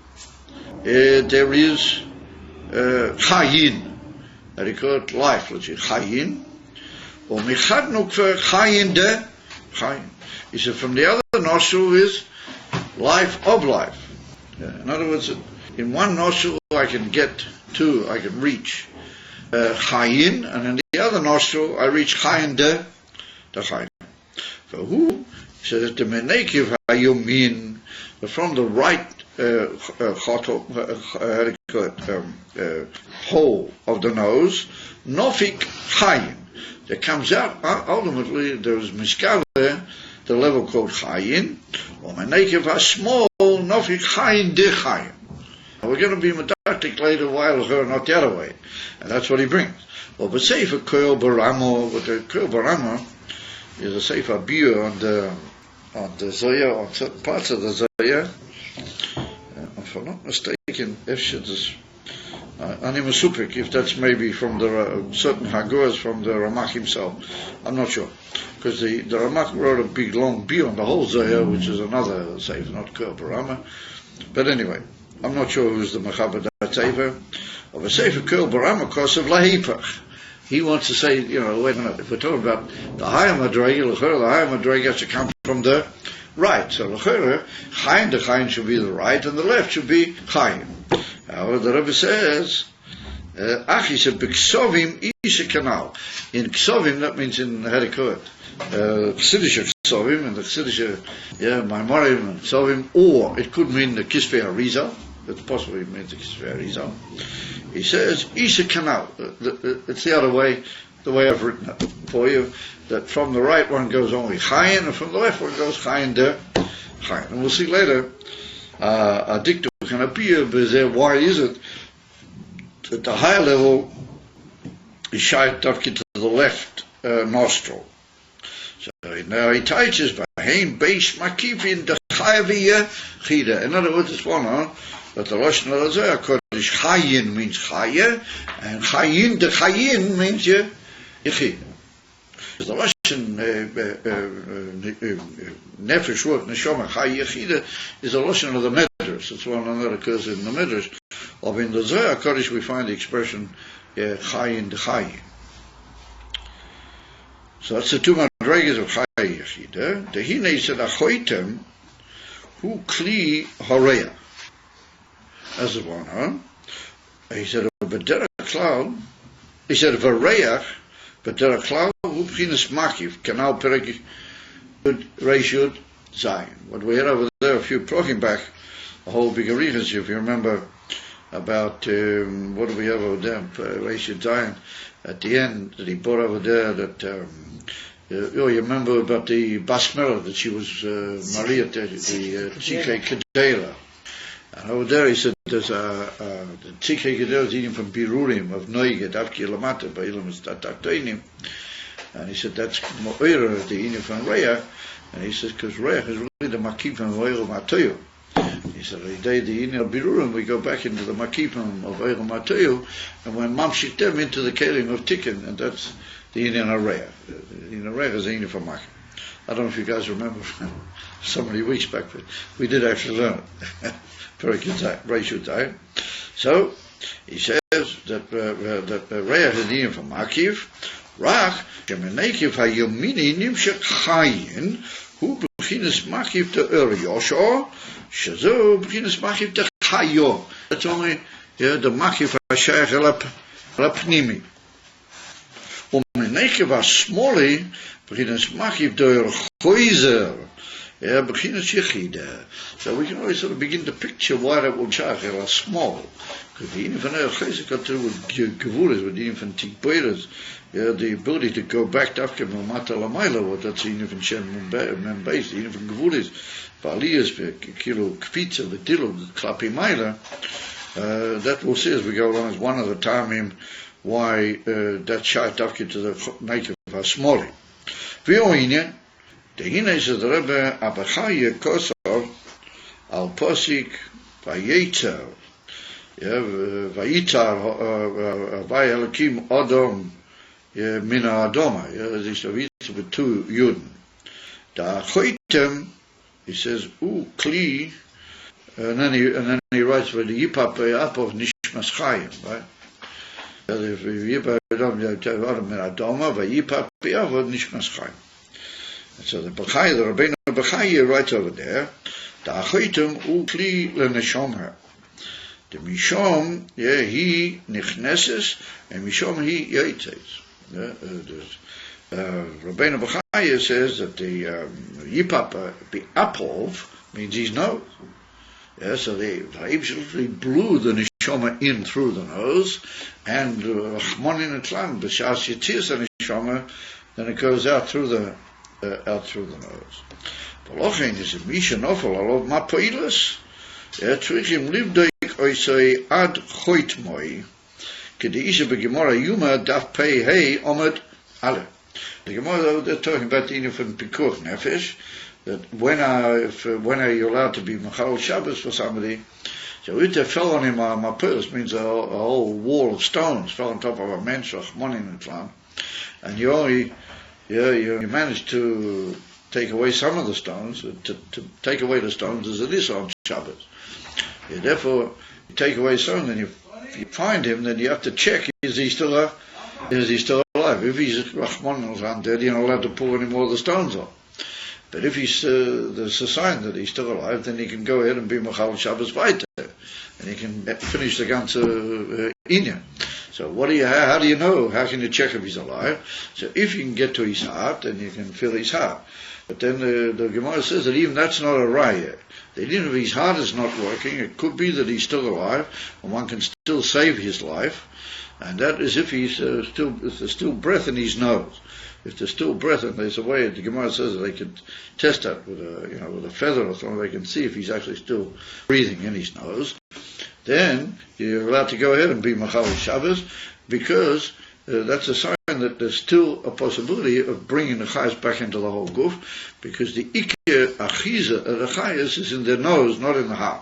there is chayin. That he called life, literally chayin. Or michad nukva chayin de chayin. He said from the other nostril is life of life. In other words, in one nostril I can reach chayin, and in the other nostril I reach chayin de chayin. For who? He says the menekiv hayumin, from the right hole of the nose, nofik chayin. There comes out ultimately there is miskaver, the level called chayin, or menekiv small nofik chayin de chayin. We're going to be medactic later while not the other way. And that's what he brings. Well, but Sefer Koil Baramo, but the Koil Baramo is a Sefer Biur on the Zohar, on certain parts of the Zohar. If I'm not mistaken, Animasupik, if that's maybe from the certain Haguras from the Ramach himself. I'm not sure. Because the Ramach wrote a big long Biur on the whole Zohar, which is another Sefer, not Koil Baramo. But anyway, I'm not sure who's the Mechaber that Sefer. Of a Sefer Koil Barama Kosev Lahipach. He wants to say, wait a minute, if we're talking about the higher Madrega, the higher Madrega has to come from the right. So L'chera, Chayin, the Chayin should be the right, and the left should be Chayin. However, the Rebbe says, he said, B'ksovim Isha Kanal. In Ksovim, that means in Hedekot. Chsidisha Ksovim, and the Chsidisha, Maimorim and Ksovim, or it could mean the Kisvei Arizal. It's possible it means the Kisvei Arizal. He says, Isha Kanal. It's the other way. the way I've written it for you, that from the right one goes only Ayin, and from the left one goes Ayin de Ayin. And we'll see later, a dictum can appear, but why is it at the higher level is shayat tafki to the left nostril? So now he teaches Ayin Beis makifin de Chayaviyah chida. In other words, it's one but the Lashon of the Zohar Kodesh Ayin means Chaya, and Ayin de Ayin means Yechida. The Lashon Nefesh word Neshama Chaya Yechida is a Lashon of the Medrash. It's one that occurs in the Medrash. Of in the Zohar Kodesh we find the expression Ayin de Ayin. So that's the two madrigas of Chaya Yechida. The Hine said Achoitem Hu Kli Horeya. As the one, huh? He said, "V'derech klal." He said, "V'reach, v'derech klal hu b'chinas makiv." Canal perek reishud zayin. What we had over there, a few talking back, a whole big reasons. If you remember about what do we have over there, reishud zayin, at the end that he brought over there. That you remember about the basmera that she was Maria, the Tzikei Kedera. And over there he said there's the Tzikei Kedera is eating from Birurim of Noiget, Avki Lamata, Ba'ilam Statactainim. And he said that's Mo'ira, the eating from Reach. And he says, because Reach is really the Makipim of Oil Matoyo. He said, the day the eating of Birurim, we go back into the Makipim of Oil Matoyo, and when Mamshik them into the Kelim of Tikkun, and that's the eating of Reach. The eating of Reach is the eating from Makipim. I don't know if you guys remember so many weeks back, but we did actually learn it. Very good time. So he says that Reach is the from Makiv. Rach shemenekiv hayomini nimshek Chayin hu b'chinas Makiv to Yosho shazo b'chinas Makiv to Chayo. That's only the Makiv hashayach el hapnimi. Umenekiv hasmoli b'chinas Makiv to Choizer. B'chinas Yechida. So we can always sort of begin to picture why that will shach are small. Because the Inyan Chesed got to do with Gevulas, with the Inyan Tikboiras, the ability to go back to Afkem Mata Lamaila, what that's the Inyan Shem Beis, the Inyan Gevulas, Baliyas, Kilo Kpitza, the Dilo, the Klapi Maila. That we'll see as we go along as one of the time why that shach Afkem to the native Hasmoli. V'yoinyan. The Hine says the Rebbe Abachaya Kosov al Posik Vayetar Vayitar Vayelakim Odom Mina Adoma. This is with two Yuden. Da Choitem, he says Kli, and then he writes for the Yipap of Nishmas Chayim, right? Yipap Odom Mina Adoma Vayipap of Nishmas Chayim. So the Bechaya, the Rabbeinu Bechaya writes over there, the Achoitum ukli leneshomha. The Mishom, he nichneses, and Mishom he yoitzes. Rabbeinu Bechaya says that the Yipapa, the Apov, means his nose. So they absolutely blew the Neshama in through the nose, and Rachmanin Etlan, B'shas Yitzis and Neshama, then it goes out through the nose. V'lochein is a misha nofel alov mapoilas. Tzrichim livdoik oisei ad choitmoi. K'di isha b'gemora yuma daf pei hei omed ale. The Gemara, they're talking about the inyan from Pikuach Nefesh, that when are you allowed to be Machal Shabbos for somebody? So if they fell on him mapoilas means a whole wall of stones fell on top of a mensch or chmonin and tlan, and you only you managed to take away some of the stones, to take away the stones as it is on Shabbos. Therefore, you take away some, then if you find him, then you have to check, is he still alive? If he's Rahman dead, you're not allowed to pull any more of the stones off. But if he's, there's a sign that he's still alive, then he can go ahead and be Machal Shabbos Vaiter, and he can finish the ganze Inyan. So how do you know? How can you check if he's alive? So if you can get to his heart, then you can feel his heart. But then the Gemara says that even that's not a raya. That even if his heart is not working, it could be that he's still alive, and one can still save his life. And that is if he's if there's still breath in his nose. If there's still breath, and there's a way the Gemara says that they could test that with a feather or something, they can see if he's actually still breathing in his nose. Then you're allowed to go ahead and be Machal Shabbos, because that's a sign that there's still a possibility of bringing the chayas back into the whole guf, because the Iker Achiza of the chayas is in the nose, not in the heart.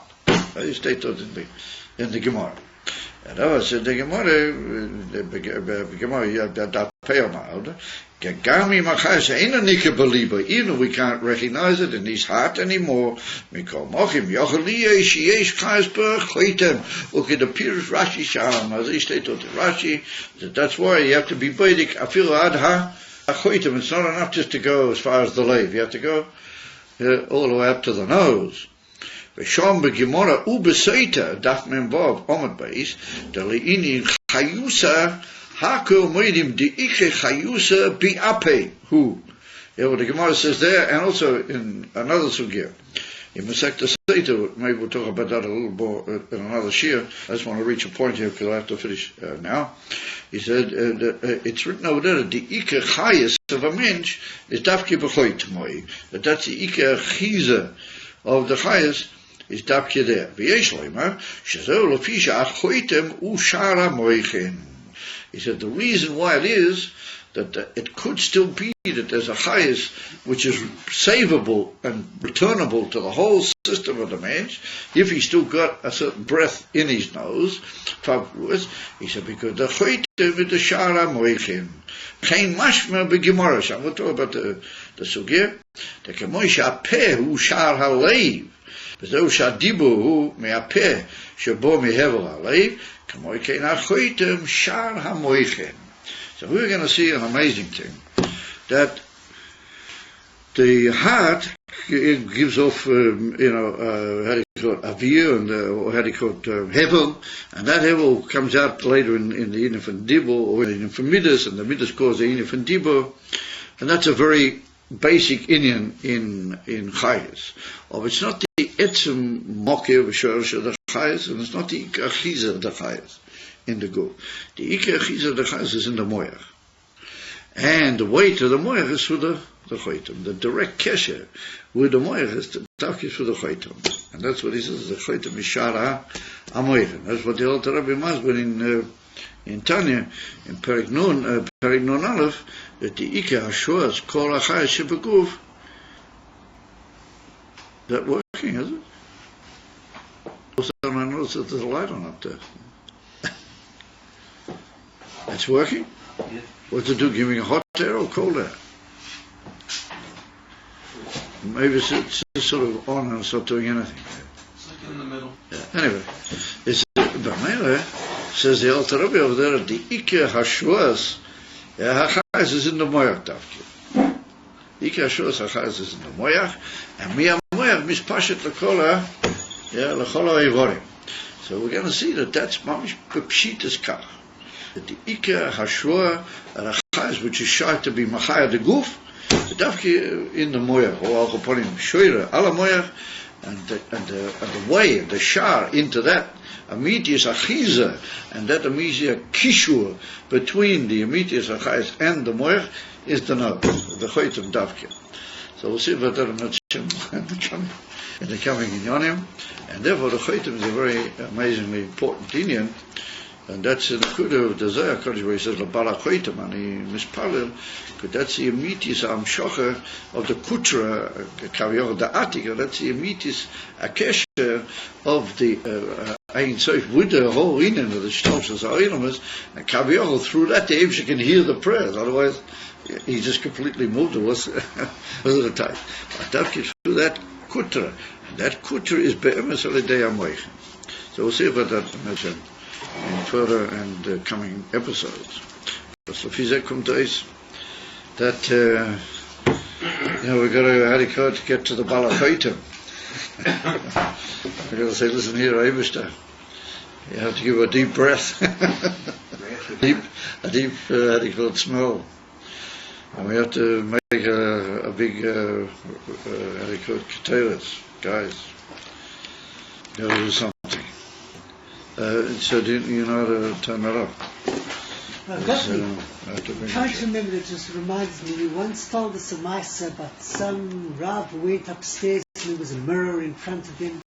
You state that in the Gemara. And I said the Gemara, even we can't recognize it in his heart anymore. Look at the Pirush Rashi Shalom, as he stated to Rashi, that's why you have to be Beidik Afil Adha Achoitem. It's not enough just to go as far as the lave, you have to go all the way up to the nose. V'shom b'gemora u'b'seita daf memvav omad Beis deli'ini chayusa hakol moedim di'ike chayusa bi'ape hu. Yeah, what the Gemara says there, and also in another sugya. In Masechta Seita, maybe we'll talk about that a little more in another shir. I just want to reach a point here because I have to finish now. He said it's written over there that the Iker Chayas of a mensch is dafki b'choit moi. That's the Iker Chiza of the Chayas is dafki there. V'yesh loimar shezeu lefisha achoitem u'shara moichen. He said the reason why it is that it could still be that there's a chayas which is savable and returnable to the whole system of the man, if he's still got a certain breath in his nose. He said because the choyte with the shara moichin kein mashma begimarosh. I'm going to talk about the sugya. The kemoisha peh hu shar haleiv. V'zeu shadibu hu me'apeh shebo mehevel haleiv. Kemoi kein achoytem shar hamoichin. So we're going to see an amazing thing, that the heart gives off, how do you call it, avir, and how do you call it, hevel, and that hevel comes out later in the inif and dibur, or in the midas, and the midas cause the inif and dibur, and that's a very basic inyan in chayas. It's not the etzem mokeh v'shorosh of the chayas, and it's not the achiza of the chayas in the go. The Iker Achiza of the Chayas is in the Moyach. And the way to the Moyach is through the Choitim. The direct kesher with the Moyach is the Tafkis through the Choitim. And that's what he says, the Choitim is Shara HaMoyach. That's what the Alter Rebbe Masber in Tanya, in Perik Nun Aleph, that the Iker HaShuas Kol HaChayas Shebeguf. Is that working, is it? Also, I notice that there's a light on up there. It's working? Yeah. What to do, give me a hot air or cold air? Maybe it's sort of on and it's not doing anything. It's like in the middle. Yeah. Anyway, says the Alter Rebbe over there, the Iker HaShuas, HaChayas is in the Moyach Tafki. Iker HaShuas, HaChayas is in the Moyach, and Mi HaMoyach mispashet l'kol ha'evorim. So we're going to see that that's mamish b'pshitas kach. That the Iker HaShua and HaChayas, which is shy to be Machaya the Guf, the Dafki in the Moyach, or Al-Chaponim, Shoira, Ala Moyach, and the way, the Shar into that, Amitius Achiza, and that Amitius Kishur, between the Amitius HaChayas and the Moyach, is the Nod, the Choitim Dafki. So we'll see about that in the coming Inyanim, and therefore the Choitim is a very amazingly important Inyan. And that's in the Kudah of the Zohar Kodesh where he says, L'bala choitem, and he mispalel, because that's the emitis amshocha of the kutra, kaviyach the atika, that's the emitis akesher of the Ayin Sof with the whole inyan of the shtolshas ha'olamas, and kaviyach through that the Eibshter can hear the prayers, otherwise he just completely moved it, was the type. But that gets through that kutra, and that kutra is be'emes alidei amoichem. So we'll see about that in further and coming episodes. So Fizek kommt eis that we've got to get to the Balachaitim. We've got to say, listen here, Eibshter, you have to give a deep breath, a deep how do you call it, smell, and we have to make a big how do you call it, keteiros, guys. You got to do something. So do you know how to turn that off? Got me. I have to bring Trying it to remember, it just reminds me, you once told us a mice about some Rav went upstairs and there was a mirror in front of him